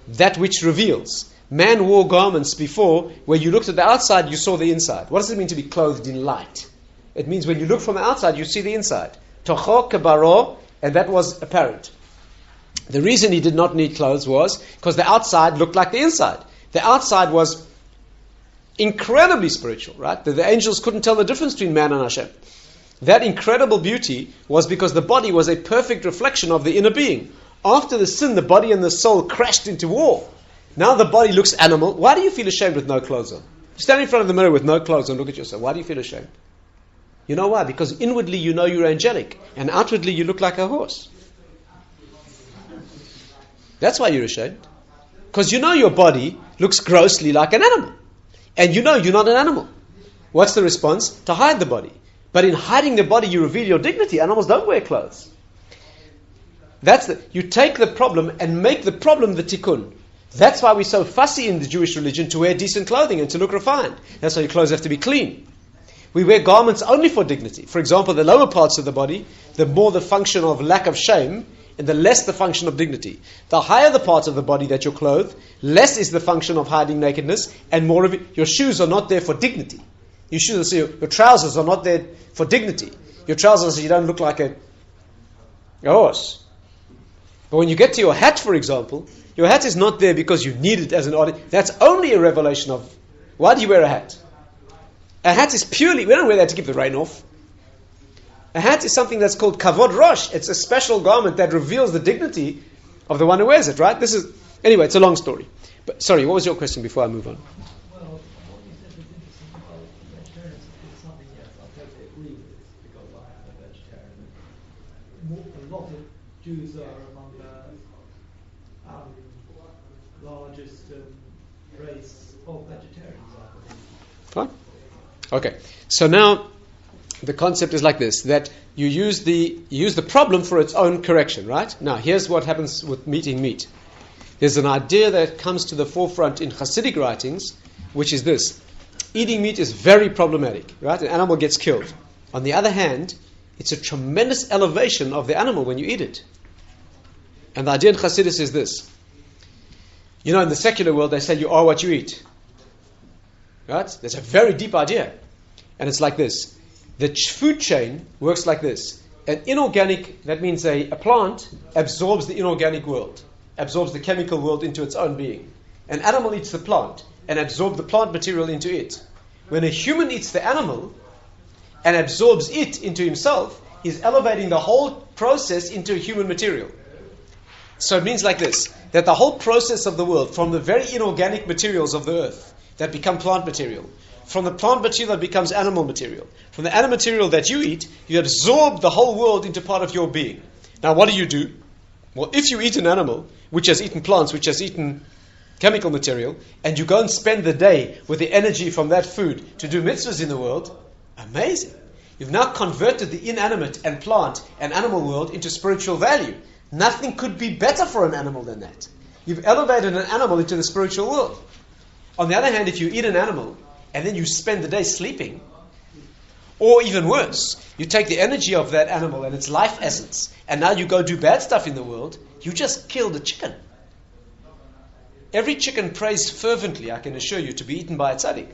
Speaker 1: that which reveals. Man wore garments before where you looked at the outside, you saw the inside. What does it mean to be clothed in light? It means when you look from the outside, you see the inside. Tocho kabaro, and that was apparent. The reason he did not need clothes was because the outside looked like the inside. The outside was incredibly spiritual, right? The angels couldn't tell the difference between man and Hashem. That incredible beauty was because the body was a perfect reflection of the inner being. After the sin, the body and the soul crashed into war. Now the body looks animal. Why do you feel ashamed with no clothes on? You stand in front of the mirror with no clothes on, look at yourself. Why do you feel ashamed? You know why? Because inwardly you know you're angelic, and outwardly you look like a horse. That's why you're ashamed. Because you know your body looks grossly like an animal. And you know you're not an animal. What's the response? To hide the body. But in hiding the body, you reveal your dignity. Animals don't wear clothes. You take the problem and make the problem the tikkun. That's why we're so fussy in the Jewish religion to wear decent clothing and to look refined. That's why your clothes have to be clean. We wear garments only for dignity. For example, the lower parts of the body, the more the function of lack of shame, and the less the function of dignity. The higher the part of the body that you're clothed, less is the function of hiding nakedness, and more of it. Your shoes are not there for dignity. Your trousers are not there for dignity. Your trousers, you don't look like a horse. But when you get to your hat, for example, your hat is not there because you need it as an artist. That's only a revelation of, why do you wear a hat? A hat is purely, we don't wear that to keep the rain off. A hat is something that's called kavod rosh. It's a special garment that reveals the dignity of the one who wears it, right? Anyway, it's a long story. But sorry, what was your question before I move on?
Speaker 4: Well, what you said was interesting about vegetarianism. It's something, yes, I totally agree with it because I am a vegetarian. A lot of Jews are among the largest race of vegetarians, I believe.
Speaker 1: Fine. Okay. So now the concept is like this, that you use the problem for its own correction, right? Now, here's what happens with eating meat. There's an idea that comes to the forefront in Hasidic writings, which is this. Eating meat is very problematic, right? An animal gets killed. On the other hand, it's a tremendous elevation of the animal when you eat it. And the idea in Hasidus is this. You know, in the secular world, they say you are what you eat. Right? That's a very deep idea. And it's like this. The food chain works like this. An inorganic, that means a plant, absorbs the inorganic world, absorbs the chemical world into its own being. An animal eats the plant and absorbs the plant material into it. When a human eats the animal and absorbs it into himself, he's elevating the whole process into human material. So it means like this, that the whole process of the world, from the very inorganic materials of the earth that become plant material, from the plant material that becomes animal material, from the animal material that you eat, you absorb the whole world into part of your being. Now what do? Well, if you eat an animal which has eaten plants, which has eaten chemical material, and you go and spend the day with the energy from that food to do mitzvahs in the world, amazing. You've now converted the inanimate and plant and animal world into spiritual value. Nothing could be better for an animal than that. You've elevated an animal into the spiritual world. On the other hand, if you eat an animal and then you spend the day sleeping, or even worse, you take the energy of that animal and its life essence, and now you go do bad stuff in the world, you just killed a chicken. Every chicken prays fervently, I can assure you, to be eaten by a tzaddik.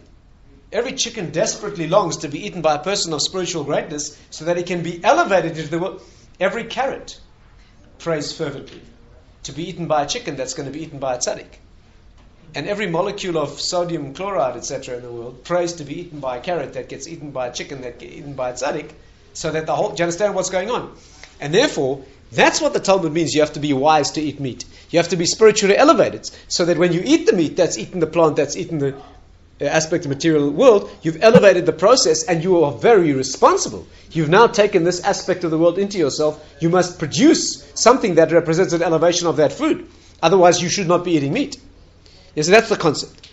Speaker 1: Every chicken desperately longs to be eaten by a person of spiritual greatness so that it can be elevated into the world. Every carrot prays fervently to be eaten by a chicken that's going to be eaten by a tzaddik. And every molecule of sodium chloride, etc. in the world prays to be eaten by a carrot that gets eaten by a chicken that gets eaten by a tzaddik, so that the whole... Do you understand what's going on? And therefore, that's what the Talmud means. You have to be wise to eat meat. You have to be spiritually elevated, so that when you eat the meat that's eaten the plant, that's eaten the aspect of material world, you've elevated the process and you are very responsible. You've now taken this aspect of the world into yourself. You must produce something that represents an elevation of that food. Otherwise, you should not be eating meat. Yes, that's the concept.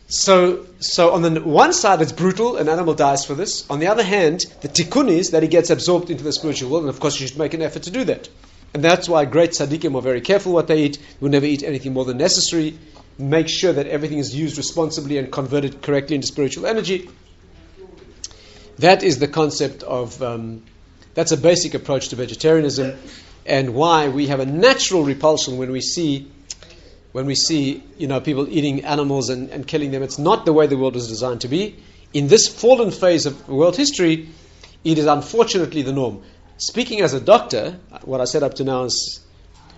Speaker 1: So on the one side, it's brutal, an animal dies for this. On the other hand, the tikkun is that he gets absorbed into the spiritual world, and of course you should make an effort to do that. And that's why great tzaddikim are very careful what they eat. Will never eat anything more than necessary. Make sure that everything is used responsibly and converted correctly into spiritual energy. That is the concept of, that's a basic approach to vegetarianism, and why we have a natural repulsion when we see people eating animals and killing them. It's not the way the world was designed to be. In this fallen phase of world history, it is unfortunately the norm. Speaking as a doctor, what I said up to now is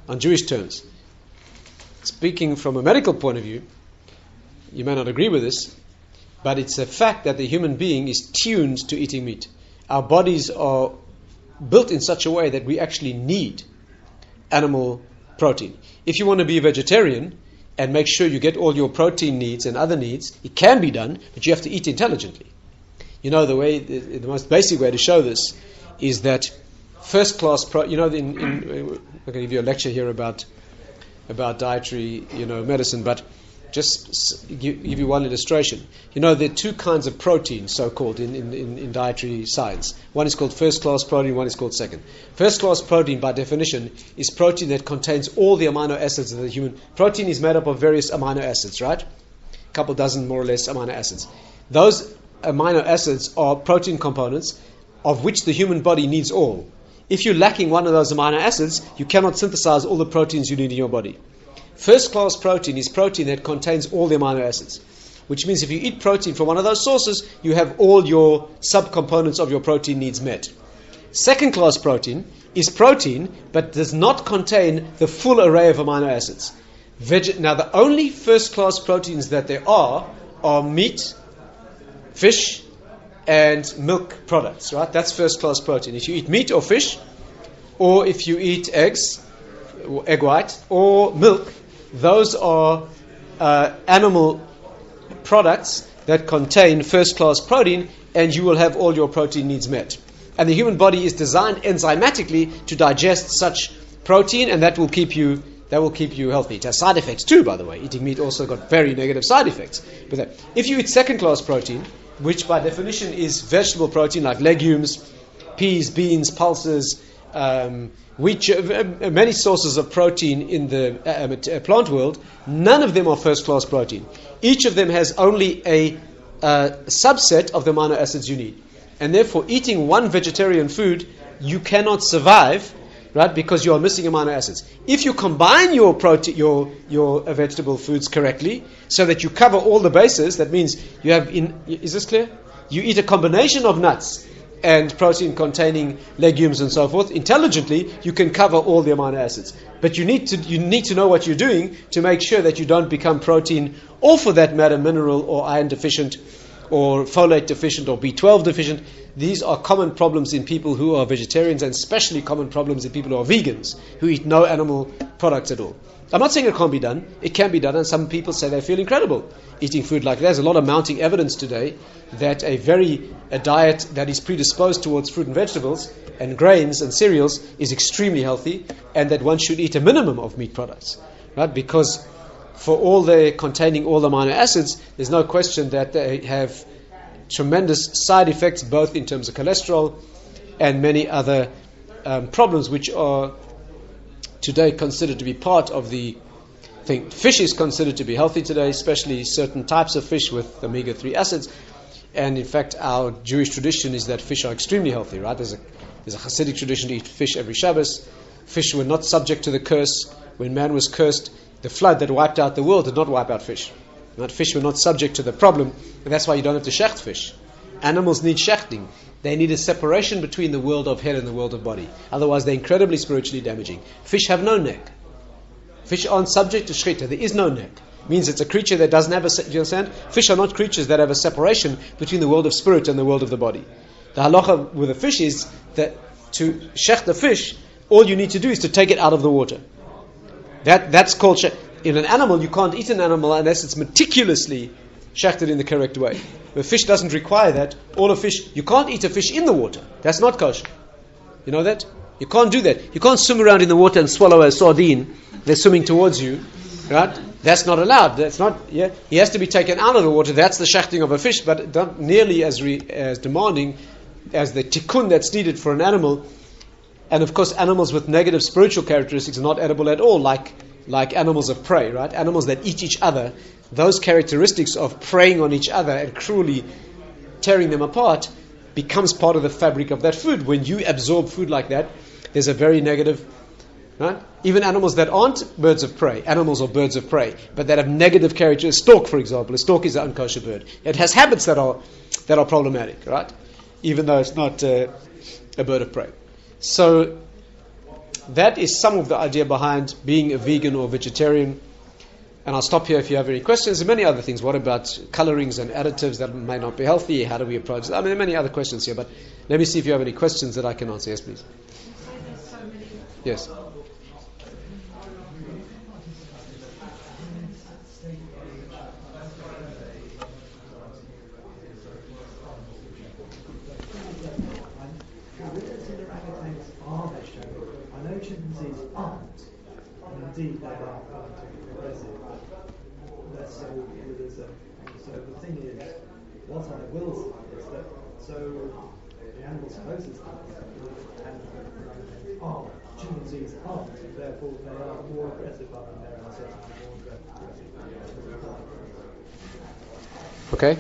Speaker 1: on Jewish terms. Speaking from a medical point of view, you may not agree with this, but it's a fact that the human being is tuned to eating meat. Our bodies are built in such a way that we actually need animal protein. If you want to be a vegetarian and make sure you get all your protein needs and other needs, it can be done, but you have to eat intelligently. The most basic way to show this is that first class I'm going to give you a lecture here about dietary, medicine, but just give you one illustration. There are two kinds of protein, so-called, in dietary science. One is called first-class protein, one is called second. First-class protein, by definition, is protein that contains all the amino acids of the human... Protein is made up of various amino acids, right? A couple dozen, more or less, amino acids. Those amino acids are protein components of which the human body needs all. If you're lacking one of those amino acids, you cannot synthesize all the proteins you need in your body. First-class protein is protein that contains all the amino acids, which means if you eat protein from one of those sources, you have all your subcomponents of your protein needs met. Second-class protein is protein, but does not contain the full array of amino acids. Now, the only first-class proteins that there are meat, fish, and milk products, right? That's first-class protein. If you eat meat or fish, or if you eat eggs, or egg white, or milk, those are animal products that contain first-class protein, and you will have all your protein needs met. And the human body is designed enzymatically to digest such protein, and that will keep you healthy. It has side effects too, by the way. Eating meat also got very negative side effects. But if you eat second-class protein, which by definition is vegetable protein like legumes, peas, beans, pulses, wheat, many sources of protein in the plant world, none of them are first-class protein. Each of them has only a subset of the amino acids you need. And therefore, eating one vegetarian food, you cannot survive, right? Because you are missing amino acids. If you combine your vegetable foods correctly, so that you cover all the bases, that means you have is this clear? You eat a combination of nuts and protein containing legumes and so forth. Intelligently, you can cover all the amino acids. But you need to know what you're doing to make sure that you don't become protein, or for that matter, mineral or iron deficient, or folate deficient, or B12 deficient. These are common problems in people who are vegetarians, and especially common problems in people who are vegans, who eat no animal products at all. I'm not saying it can't be done. It can be done, and some people say they feel incredible eating food like that. There's a lot of mounting evidence today that a diet that is predisposed towards fruit and vegetables and grains and cereals is extremely healthy, and that one should eat a minimum of meat products, right? Because for all they containing all the amino acids, there's no question that they have tremendous side effects, both in terms of cholesterol and many other problems, which are today considered to be part of the thing. Fish is considered to be healthy today, especially certain types of fish with omega-3 acids. And in fact, our Jewish tradition is that fish are extremely healthy, right? There's a Hasidic tradition to eat fish every Shabbos. Fish were not subject to the curse. When man was cursed, the flood that wiped out the world did not wipe out fish. Right? Fish were not subject to the problem, and that's why you don't have to shecht fish. Animals need shechting. They need a separation between the world of head and the world of body. Otherwise, they're incredibly spiritually damaging. Fish have no neck. Fish aren't subject to shechita. There is no neck. It means it's a creature that doesn't have do you understand? Fish are not creatures that have a separation between the world of spirit and the world of the body. The halacha with a fish is that to shecht the fish, all you need to do is to take it out of the water. That's called shech. In an animal, you can't eat an animal unless it's meticulously shechted in the correct way. The fish doesn't require that. You can't eat a fish in the water. That's not kosher. You know that? You can't do that. You can't swim around in the water and swallow a sardine. They're swimming towards you, right? That's not allowed. That's not. Yeah, he has to be taken out of the water. That's the shechting of a fish, but not nearly as demanding as the tikkun that's needed for an animal. And of course, animals with negative spiritual characteristics are not edible at all, like animals of prey, right? Animals that eat each other. Those characteristics of preying on each other and cruelly tearing them apart becomes part of the fabric of that food. When you absorb food like that, there's a very negative, right? Even animals that aren't birds of prey, animals or birds of prey, but that have negative characters. A stork, for example. A stork is an unkosher bird. It has habits that are problematic, right? Even though it's not a bird of prey. So that is some of the idea behind being a vegan or vegetarian. And I'll stop here if you have any questions. And many other things. What about colorings and additives that may not be healthy? How do we approach it? I mean, there are many other questions here, but let me see if you have any questions that I can answer. Yes, please. Yes.
Speaker 4: Chimpanzees aren't, and indeed they are aggressive. So the thing is, what I will say is that the animals closest to us are chimpanzees aren't, and therefore they are more aggressive, and there are certainly more aggressive.
Speaker 1: Okay,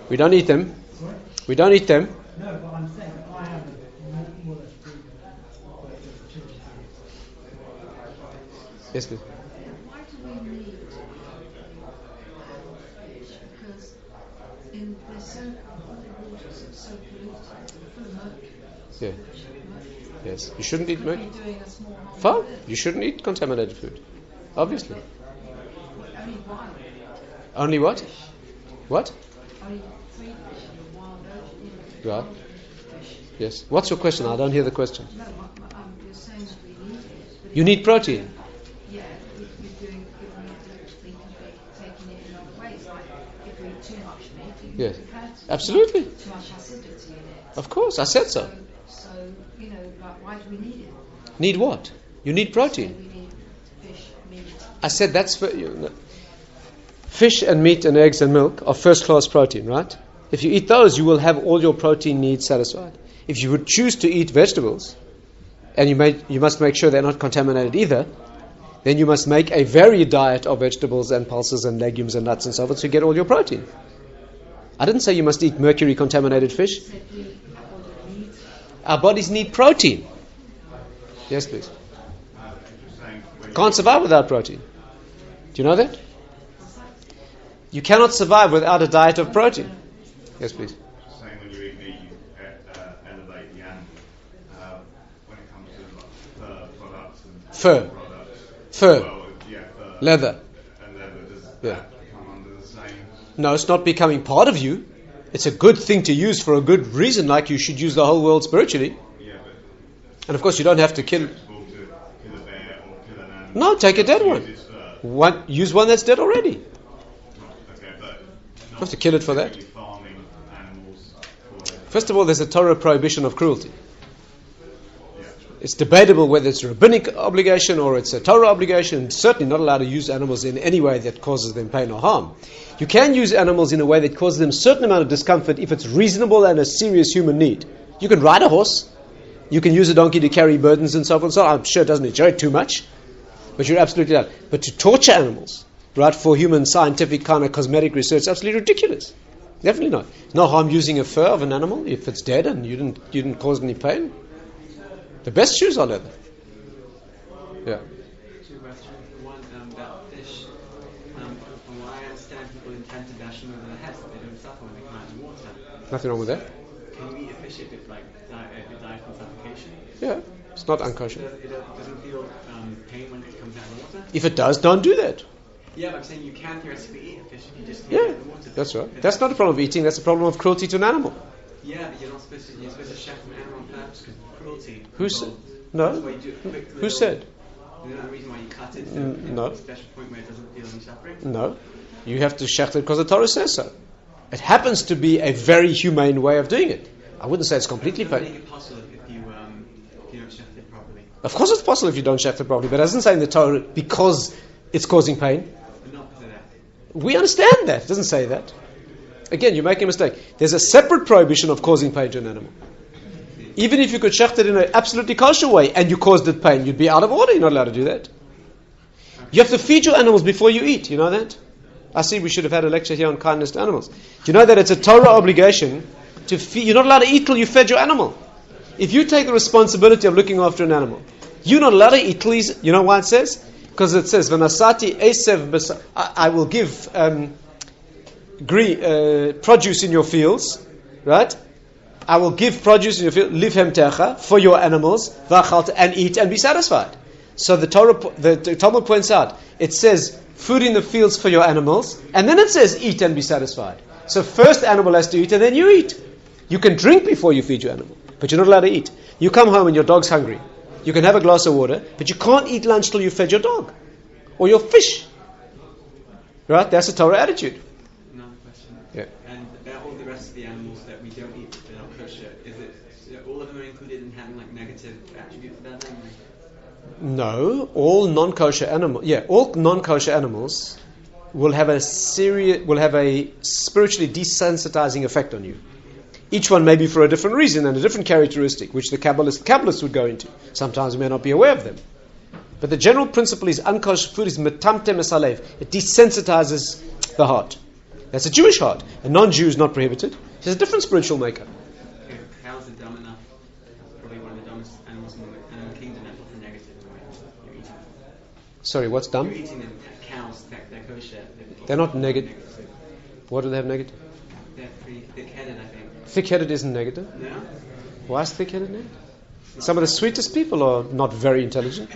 Speaker 1: we don't eat them.
Speaker 4: Sorry?
Speaker 1: We don't eat them.
Speaker 4: No, but I'm saying I am more or less vegan.
Speaker 1: Yes, please.
Speaker 3: Why do we need fish? Because they're so, all the waters are so polluted, full of mercury.
Speaker 1: Yeah. Yes. You shouldn't eat
Speaker 3: Could
Speaker 1: meat.
Speaker 3: be doing us more harm
Speaker 1: Fine.
Speaker 3: than good.
Speaker 1: You shouldn't eat contaminated food. Obviously.
Speaker 3: Only wild.
Speaker 1: Only what? What?
Speaker 3: Only free fish in the wild ocean.
Speaker 1: Right.
Speaker 3: Wild fish.
Speaker 1: Yes. What's your question? I don't hear the question.
Speaker 3: No, you're saying that we need it. But
Speaker 1: You need protein.
Speaker 3: Yeah, if you're doing, if we could be taking it in other ways, like if we eat too much meat, you can
Speaker 1: Yes.
Speaker 3: have
Speaker 1: Absolutely.
Speaker 3: too much acidity in it.
Speaker 1: Of course. I said so.
Speaker 3: So, like, why do we need it?
Speaker 1: Need what? You need
Speaker 3: So
Speaker 1: protein.
Speaker 3: we need fish, meat.
Speaker 1: I said that's for you. No. Fish and meat and eggs and milk are first class protein, right? If you eat those, you will have all your protein needs satisfied. If you would choose to eat vegetables, and you must make sure they're not contaminated either, then you must make a varied diet of vegetables and pulses and legumes and nuts and so forth to get all your protein. I didn't say you must eat mercury contaminated fish. Our bodies need protein. Yes, please. Can't survive without protein. Do you know that? You cannot survive without a diet of protein. Yes, please.
Speaker 5: Saying when you eat meat, you elevate the animal. When it comes to fur products and
Speaker 1: Fur.
Speaker 5: products,
Speaker 1: Fur.
Speaker 5: fur,
Speaker 1: Leather.
Speaker 5: and leather, does
Speaker 1: Yeah.
Speaker 5: that come under the same?
Speaker 1: No, it's not becoming part of you. It's a good thing to use for a good reason, like you should use the whole world spiritually.
Speaker 5: Yeah, but
Speaker 1: And of course, you don't have to kill.
Speaker 5: acceptable to kill a bear or kill an animal.
Speaker 1: No, take a dead
Speaker 5: Use
Speaker 1: one.
Speaker 5: its fur.
Speaker 1: Use one that's dead already.
Speaker 5: Okay, but
Speaker 1: You have to kill it for that.
Speaker 5: really farming animals for their
Speaker 1: First of all, there's a Torah prohibition of cruelty.
Speaker 5: yeah.
Speaker 1: It's debatable whether it's a rabbinic obligation or it's a Torah obligation. Certainly not allowed to use animals in any way that causes them pain or harm. You can use animals in a way that causes them a certain amount of discomfort if it's reasonable and a serious human need. You can ride a horse. You can use a donkey to carry burdens and so forth and so on. I'm sure it doesn't enjoy it too much, but you're absolutely right. But to torture animals, right, for human scientific kind of cosmetic research, is absolutely ridiculous. Definitely not. No harm using a fur of an animal if it's dead and you didn't cause any pain. The best shoes are leather. Yeah.
Speaker 2: Two questions. One about fish. From what I understand, people intend to dash them over the head so they don't suffer when they come out of the water.
Speaker 1: Nothing wrong with that.
Speaker 2: Can you eat a fish if it dies from suffocation?
Speaker 1: Yeah. It's not unkosher.
Speaker 2: It doesn't feel pain when it comes out of the water?
Speaker 1: If it does, don't do that.
Speaker 2: Yeah, but I'm saying you can theoretically eat a fish if you just take
Speaker 1: Yeah,
Speaker 2: it out of the water.
Speaker 1: that's right. That's not a problem of eating, that's a problem of cruelty to an animal.
Speaker 2: Yeah, but you're supposed to shepherd an animal on purpose because cruelty.
Speaker 1: Who said?
Speaker 2: involved.
Speaker 1: No.
Speaker 2: That's why you do a quick
Speaker 1: Who
Speaker 2: little-
Speaker 1: said?
Speaker 2: There's no reason why you cut it. So
Speaker 1: No.
Speaker 2: a special point where it doesn't feel any suffering.
Speaker 1: No. You have to shecht it because the Torah says so. It happens to be a very humane way of doing it. I wouldn't say it's completely
Speaker 2: Make
Speaker 1: pain.
Speaker 2: it possible if you don't shepherd it properly.
Speaker 1: Of course it's possible if you don't shecht it properly, but it doesn't say in the Torah because it's causing pain.
Speaker 2: But not because of that.
Speaker 1: We understand that. It doesn't say that. Again, you're making a mistake. There's a separate prohibition of causing pain to an animal. Even if you could shecht it in an absolutely kosher way and you caused it pain, you'd be out of order. You're not allowed to do that. You have to feed your animals before you eat. You know that? I see we should have had a lecture here on kindness to animals. Do you know that it's a Torah obligation to feed? You're not allowed to eat till you fed your animal. If you take the responsibility of looking after an animal, you're not allowed to eat till he's... You know why it says? Because it says, "V'nasati esev b'sa." I will give produce in your fields, right? I will give produce in your field, livhem techa, for your animals, v'achalt, and eat and be satisfied. So the Talmud points out, it says food in the fields for your animals, and then it says eat and be satisfied. So first animal has to eat, and then you eat. You can drink before you feed your animal, but you're not allowed to eat. You come home and your dog's hungry. You can have a glass of water, but you can't eat lunch till you fed your dog or your fish. Right? That's a Torah attitude.
Speaker 2: Another question.
Speaker 1: Yeah.
Speaker 2: And about all the rest of the animals that we don't eat that are kosher, is it all of them are included in having like negative attributes about them?
Speaker 1: No, all non-kosher animals will have a spiritually desensitizing effect on you. Each one may be for a different reason and a different characteristic, which the Kabbalists would go into. Sometimes we may not be aware of them. But the general principle is unkosher food is metamtem esalev. It desensitizes the heart. That's a Jewish heart. A non-Jew is not prohibited. It has a different spiritual makeup.
Speaker 2: Okay, cows are dumb enough. It's probably one of the dumbest animals in the animal kingdom that's often negative in the way you're eating them.
Speaker 1: Sorry, what's dumb?
Speaker 2: You're eating them. Cows, they're kosher.
Speaker 1: They're not negative. What do they have negative?
Speaker 2: They're pretty thick-headed, I think.
Speaker 1: Thick-headed isn't negative.
Speaker 2: No?
Speaker 1: Why is thick-headed negative? Some of the sweetest people are not very intelligent.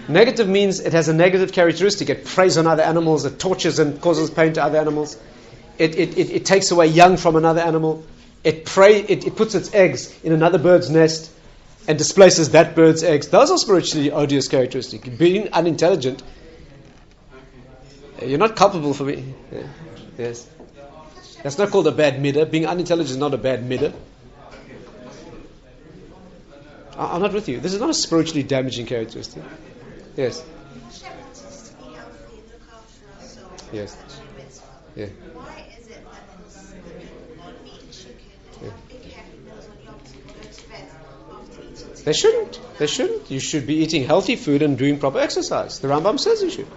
Speaker 1: Negative means it has a negative characteristic. It preys on other animals. It tortures and causes pain to other animals. It takes away young from another animal. It puts its eggs in another bird's nest and displaces that bird's eggs. Those are spiritually odious characteristics. Being unintelligent, you're not culpable for me. Yeah. Yes. That's not called a bad middah. Being unintelligent is not a bad middah. I'm not with you. This is not a spiritually damaging characteristic. Yes.
Speaker 6: Shepherds is to be healthy and look after ourselves.
Speaker 1: Yes. Yeah.
Speaker 6: Why is it that meat and chicken and have big heavy meals on Yom Tov and go to bed after eating?
Speaker 1: They shouldn't. They shouldn't. You should be eating healthy food and doing proper exercise. The Rambam says you should.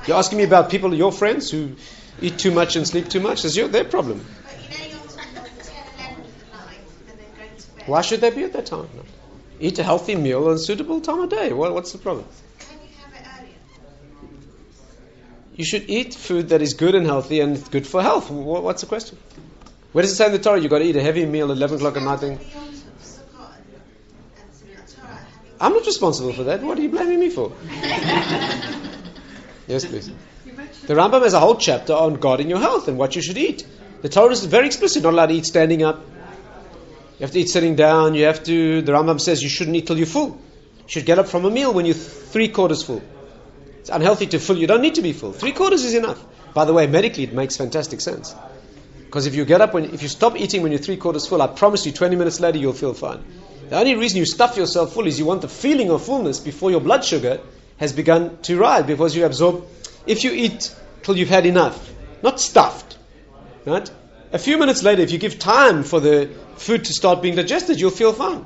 Speaker 1: You're asking me about people, your friends, who eat too much and sleep too much. That's their problem.
Speaker 6: But Yom Tov is 10, 11 at night and then go to bed.
Speaker 1: Why should they be at that time? No. Eat a healthy meal at a suitable time of day. What's the problem?
Speaker 6: Can you have it earlier?
Speaker 1: You should eat food that is good and healthy and good for health. What's the question? Where does it say in the Torah you've got to eat a heavy meal at 11 o'clock at night?
Speaker 6: Yom Tov, Sukkot, and the Torah having
Speaker 1: I'm not responsible for that. What are you blaming me for? Yes, please. The Rambam has a whole chapter on guarding your health and what you should eat. The Torah is very explicit. You're not allowed to eat standing up. You have to eat sitting down. The Rambam says you shouldn't eat till you're full. You should get up from a meal when you're 3/4 full. It's unhealthy to full. You don't need to be full. 3/4 is enough. By the way, medically it makes fantastic sense. Because if you stop eating when you're 3/4 full, I promise you 20 minutes later you'll feel fine. The only reason you stuff yourself full is you want the feeling of fullness before your blood sugar has begun to rise, because you absorb. If you eat till you've had enough, not stuffed, right? A few minutes later, if you give time for the food to start being digested, you'll feel fine.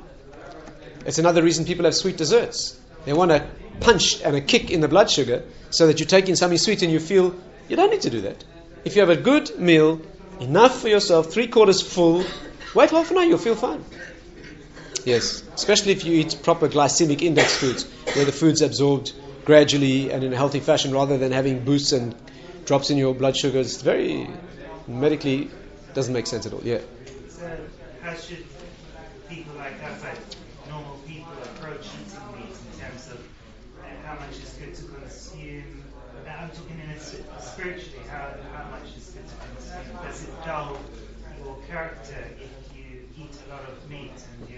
Speaker 1: It's another reason people have sweet desserts. They want a punch and a kick in the blood sugar so that you're taking something sweet and you feel, you don't need to do that. If you have a good meal, enough for yourself, 3/4 full, wait half an hour, you'll feel fine. Yes, especially if you eat proper glycemic index foods, where the food's absorbed gradually and in a healthy fashion rather than having boosts and drops in your blood sugar. It's very, medically, doesn't make sense at all. Yeah.
Speaker 7: So how should people like us, like normal people, approach eating meat in terms of how much is good to consume? I'm talking in spiritually, how much is good to consume? Does it dull your character if you eat a lot of meat?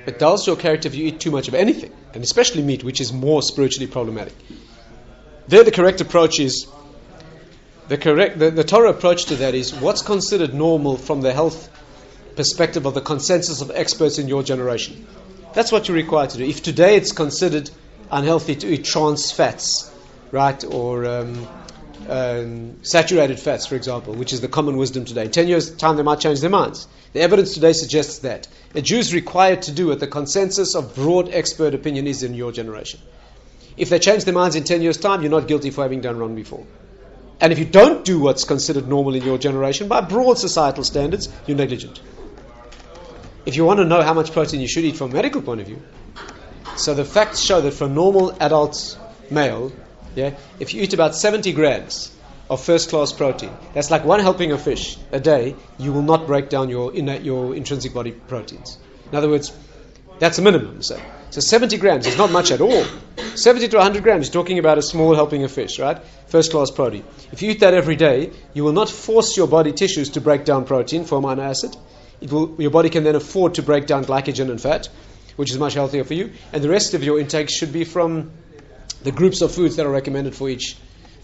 Speaker 1: It dulls your character if you eat too much of anything, and especially meat, which is more spiritually problematic. There, the correct approach is the Torah approach to that is what's considered normal from the health perspective of the consensus of experts in your generation. That's what you're required to do. If today it's considered unhealthy to eat trans fats, right, or saturated fats, for example, which is the common wisdom today. In 10 years' time, they might change their minds. The evidence today suggests that. A Jew is required to do what the consensus of broad expert opinion is in your generation. If they change their minds in 10 years' time, you're not guilty for having done wrong before. And if you don't do what's considered normal in your generation, by broad societal standards, you're negligent. If you want to know how much protein you should eat from a medical point of view, so the facts show that for a normal adult male, if you eat about 70 grams of first-class protein, that's like one helping of fish a day, you will not break down your intrinsic body proteins. In other words, that's a minimum. So 70 grams is not much at all. 70 to 100 grams, you're talking about a small helping of fish, right? First-class protein. If you eat that every day, you will not force your body tissues to break down protein for amino acid. Your body can then afford to break down glycogen and fat, which is much healthier for you. And the rest of your intake should be from the groups of foods that are recommended for each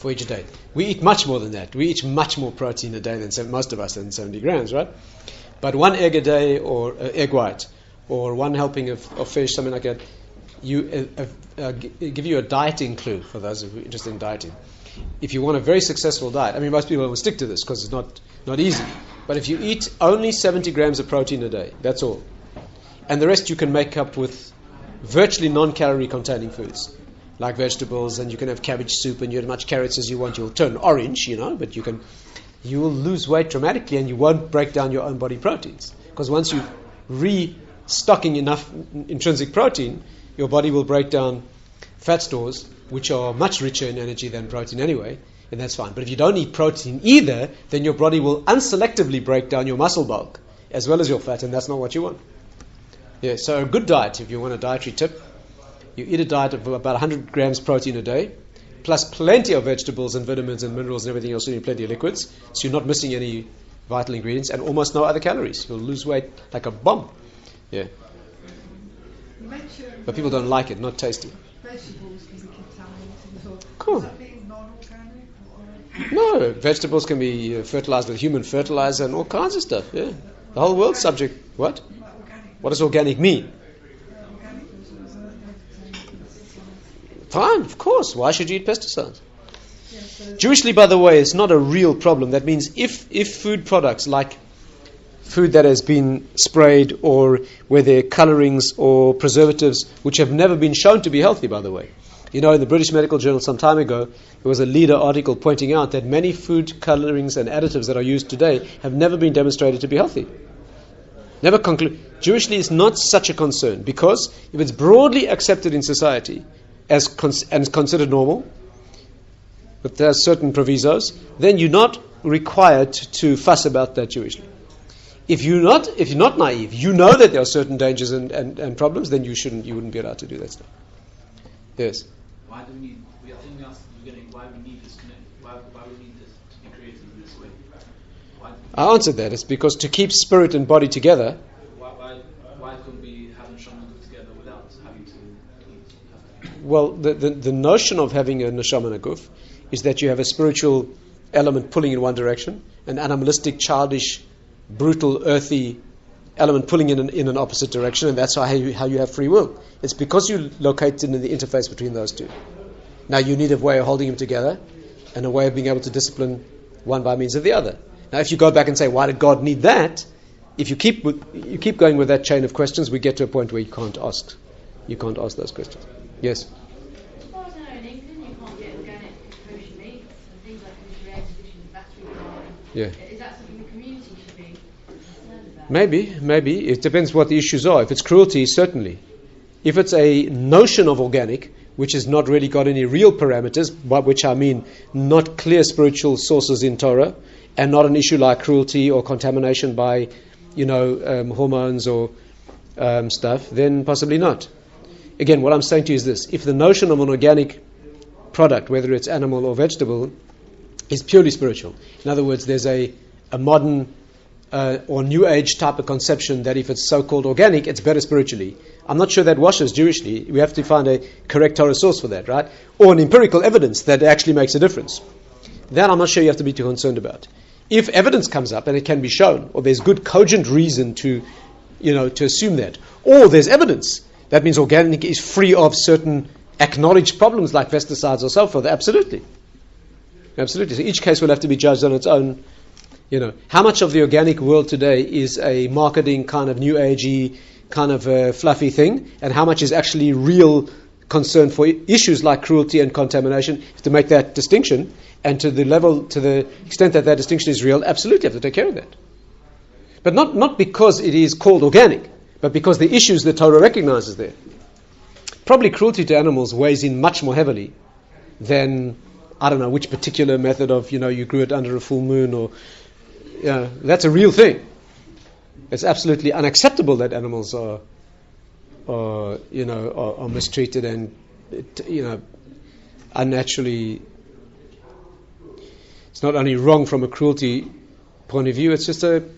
Speaker 1: day. We eat much more than that. We eat much more protein a day than most of us, than 70 grams, right? But one egg a day, or egg white, or one helping of fish, something like that, give you a dieting clue for those who are interested in dieting. If you want a very successful diet, I mean, most people will stick to this because it's not easy. But if you eat only 70 grams of protein a day, that's all. And the rest you can make up with virtually non-calorie containing foods, like vegetables, and you can have cabbage soup, and you have as much carrots as you want. You'll turn orange, but you will lose weight dramatically, and you won't break down your own body proteins. Because once you're restocking enough intrinsic protein, your body will break down fat stores, which are much richer in energy than protein anyway, and that's fine. But if you don't eat protein either, then your body will unselectively break down your muscle bulk as well as your fat, and that's not what you want. Yeah, so a good diet, if you want a dietary tip, you eat a diet of about 100 grams protein a day, plus plenty of vegetables and vitamins and minerals and everything else, and plenty of liquids, so you're not missing any vital ingredients, and almost no other calories. You'll lose weight like a bomb. Yeah. But people don't like it, not tasty.
Speaker 3: Vegetables can be contaminated. So
Speaker 1: cool.
Speaker 3: Does that mean non-organic?
Speaker 1: No, vegetables can be fertilized with human fertilizer and all kinds of stuff. Yeah, the whole world's subject. What? What does organic mean? Fine, of course. Why should you eat pesticides? Jewishly, by the way, it's not a real problem. That means if food products like food that has been sprayed, or where there are colourings or preservatives which have never been shown to be healthy, by the way. In the British Medical Journal some time ago, there was a leader article pointing out that many food colourings and additives that are used today have never been demonstrated to be healthy. Never conclude. Jewishly is not such a concern, because if it's broadly accepted in society as considered normal, but there are certain provisos, then you're not required to fuss about that Jewishly. If you're not naive, you know that there are certain dangers and problems, then you wouldn't be allowed to do that stuff. Yes.
Speaker 8: Why do we need? I think we asked at the beginning. Why we need this? Why we need this to be created in this way?
Speaker 1: I answered that. It's because to keep spirit and body together.
Speaker 8: Why couldn't we have neshama and guf together without having to eat?
Speaker 1: Well, the notion of having a neshama and a guf is that you have a spiritual element pulling in one direction, an animalistic, childish, brutal, earthy element pulling in an opposite direction, and that's how you have free will. It's because you're located in the interface between those two. Now you need a way of holding them together and a way of being able to discipline one by means of the other. Now if you go back and say, why did God need that? If you keep going with that chain of questions, we get to a point where you can't ask those questions. Yes?
Speaker 9: As far as I know, in England you can't get organic kosher meats and things like kosher eggs, which is battery farming.
Speaker 1: Yeah.
Speaker 9: Is that something the community should be concerned about?
Speaker 1: Maybe. It depends what the issues are. If it's cruelty, certainly. If it's a notion of organic, which has not really got any real parameters, by which I mean not clear spiritual sources in Torah, and not an issue like cruelty or contamination by, hormones or stuff, then possibly not. Again, what I'm saying to you is this: if the notion of an organic product, whether it's animal or vegetable, is purely spiritual, in other words, there's a modern or New Age type of conception that if it's so-called organic, it's better spiritually. I'm not sure that washes Jewishly. We have to find a correct Torah source for that, right? Or an empirical evidence that actually makes a difference. That I'm not sure you have to be too concerned about. If evidence comes up and it can be shown, or there's good cogent reason to assume that, or there's evidence, that means organic is free of certain acknowledged problems like pesticides or so forth. Absolutely. So each case will have to be judged on its own. How much of the organic world today is a marketing kind of new agey kind of fluffy thing, and how much is actually real concern for issues like cruelty and contamination? You have to make that distinction, and to the extent that distinction is real, absolutely have to take care of that. But not because it is called organic, but because the issues that Torah recognizes there. Probably cruelty to animals weighs in much more heavily than, I don't know, which particular method of, you grew it under a full moon, or that's a real thing. It's absolutely unacceptable that animals are mistreated and unnaturally. It's not only wrong from a cruelty point of view. It's just an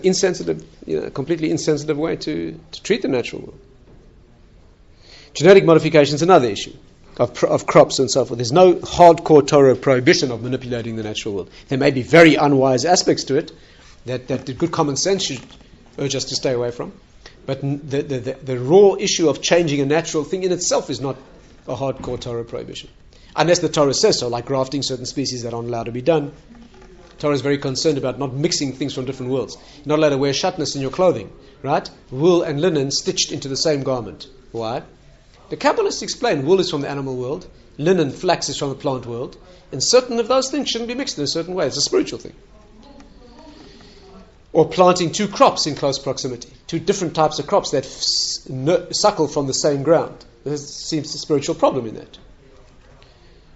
Speaker 1: insensitive, completely insensitive way to treat the natural world. Genetic modification is another issue of crops and so forth. There's no hardcore Torah prohibition of manipulating the natural world. There may be very unwise aspects to it that the good common sense should urge us to stay away from. But the raw issue of changing a natural thing in itself is not a hardcore Torah prohibition. Unless the Torah says so, like grafting certain species that aren't allowed to be done. Torah is very concerned about not mixing things from different worlds. You're not allowed to wear shatnez in your clothing, right? Wool and linen stitched into the same garment. Why? The Kabbalists explain wool is from the animal world, linen, flax is from the plant world, and certain of those things shouldn't be mixed in a certain way. It's a spiritual thing. Or planting two crops in close proximity, two different types of crops that suckle from the same ground. There seems a spiritual problem in that.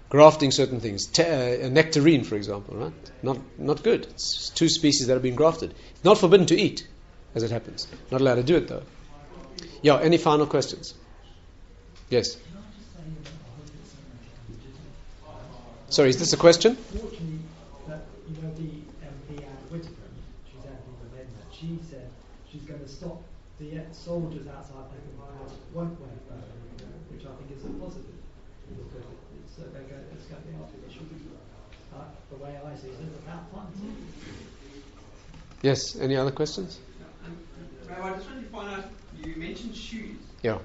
Speaker 1: Grafting certain things, a nectarine, for example, right? Not good. It's two species that have been grafted. It's not forbidden to eat, as it happens. Not allowed to do it, though. Yeah, any final questions? Yes. Sorry, is this a question?
Speaker 4: Fortunately, the MP Anne Whittaker, she's Anthony Amendment, she said she's going to stop the soldiers outside Peckham won't wear fur, which I think is a positive. Because it's going to be after the issue. The way I see it is about planting.
Speaker 1: Yes, any other questions?
Speaker 2: Rabbi, I just wanted to find out, you mentioned shoes.
Speaker 1: Yeah.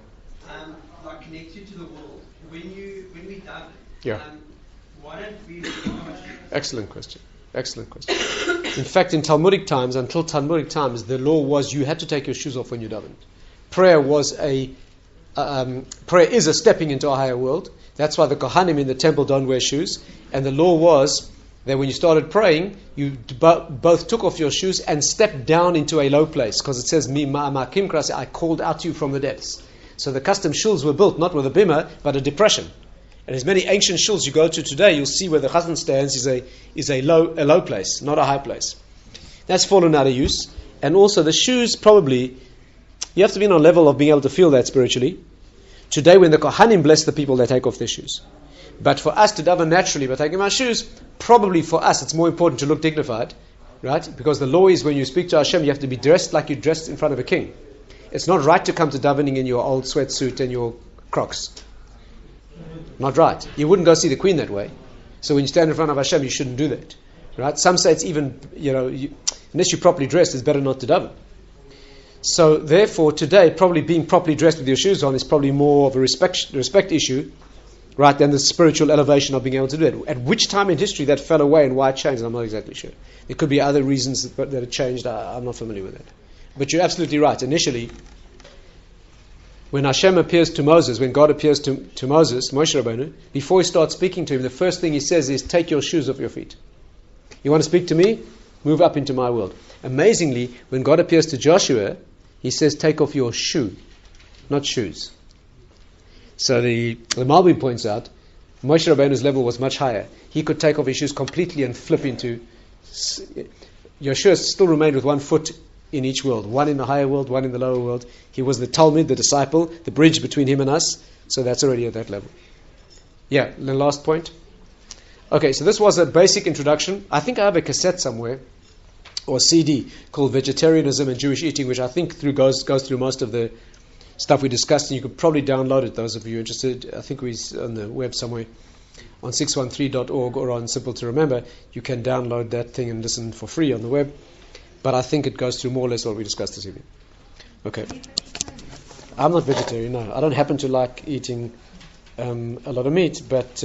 Speaker 2: Like connects you to the world. When we done it,
Speaker 1: yeah.
Speaker 2: Why don't we
Speaker 1: Excellent question. In fact, in Talmudic times, until Talmudic times, the law was you had to take your shoes off when you davened. Prayer is a stepping into a higher world. That's why the Kohanim in the temple don't wear shoes. And the law was that when you started praying, you both took off your shoes and stepped down into a low place, because it says, I called out to you from the depths. So the custom shuls were built not with a bimah, but a depression. And as many ancient shuls you go to today, you'll see where the chazan stands is a low place, not a high place. That's fallen out of use. And also the shoes, probably, you have to be on a level of being able to feel that spiritually. Today, when the Kohanim bless the people, they take off their shoes. But for us to daven naturally by taking our shoes, probably for us it's more important to look dignified right? Because the law is when you speak to Hashem, you have to be dressed like you're dressed in front of a king. It's not right to come to davening in your old sweatsuit and your Crocs. Not right. You wouldn't go see the Queen that way. So when you stand in front of Hashem, you shouldn't do that, right? Some say it's even, unless you're properly dressed, it's better not to daven. So therefore, today, probably being properly dressed with your shoes on is probably more of a respect issue, right, than the spiritual elevation of being able to do it. At which time in history that fell away and why it changed, I'm not exactly sure. There could be other reasons that it changed. I'm not familiar with that. But you're absolutely right. Initially, when Hashem appears to Moses, when God appears to Moses, Moshe Rabbeinu, before he starts speaking to him, the first thing he says is, take your shoes off your feet. You want to speak to me? Move up into my world. Amazingly, when God appears to Joshua, he says, take off your shoe, not shoes. So the Malbim points out, Moshe Rabbeinu's level was much higher. He could take off his shoes completely and flip into... Yeshua still remained with one foot in each world. One in the higher world, one in the lower world. He was the Talmud, the disciple, the bridge between him and us. So that's already at that level. Yeah, the last point. Okay, so this was a basic introduction. I think I have a cassette somewhere, or CD, called Vegetarianism and Jewish Eating, which I think goes through most of the stuff we discussed, and you could probably download it, those of you interested. I think we're on the web somewhere, on 613.org or on Simple to Remember. You can download that thing and listen for free on the web. But I think it goes through more or less what we discussed this evening. Okay. I'm not vegetarian, no. I don't happen to like eating a lot of meat, but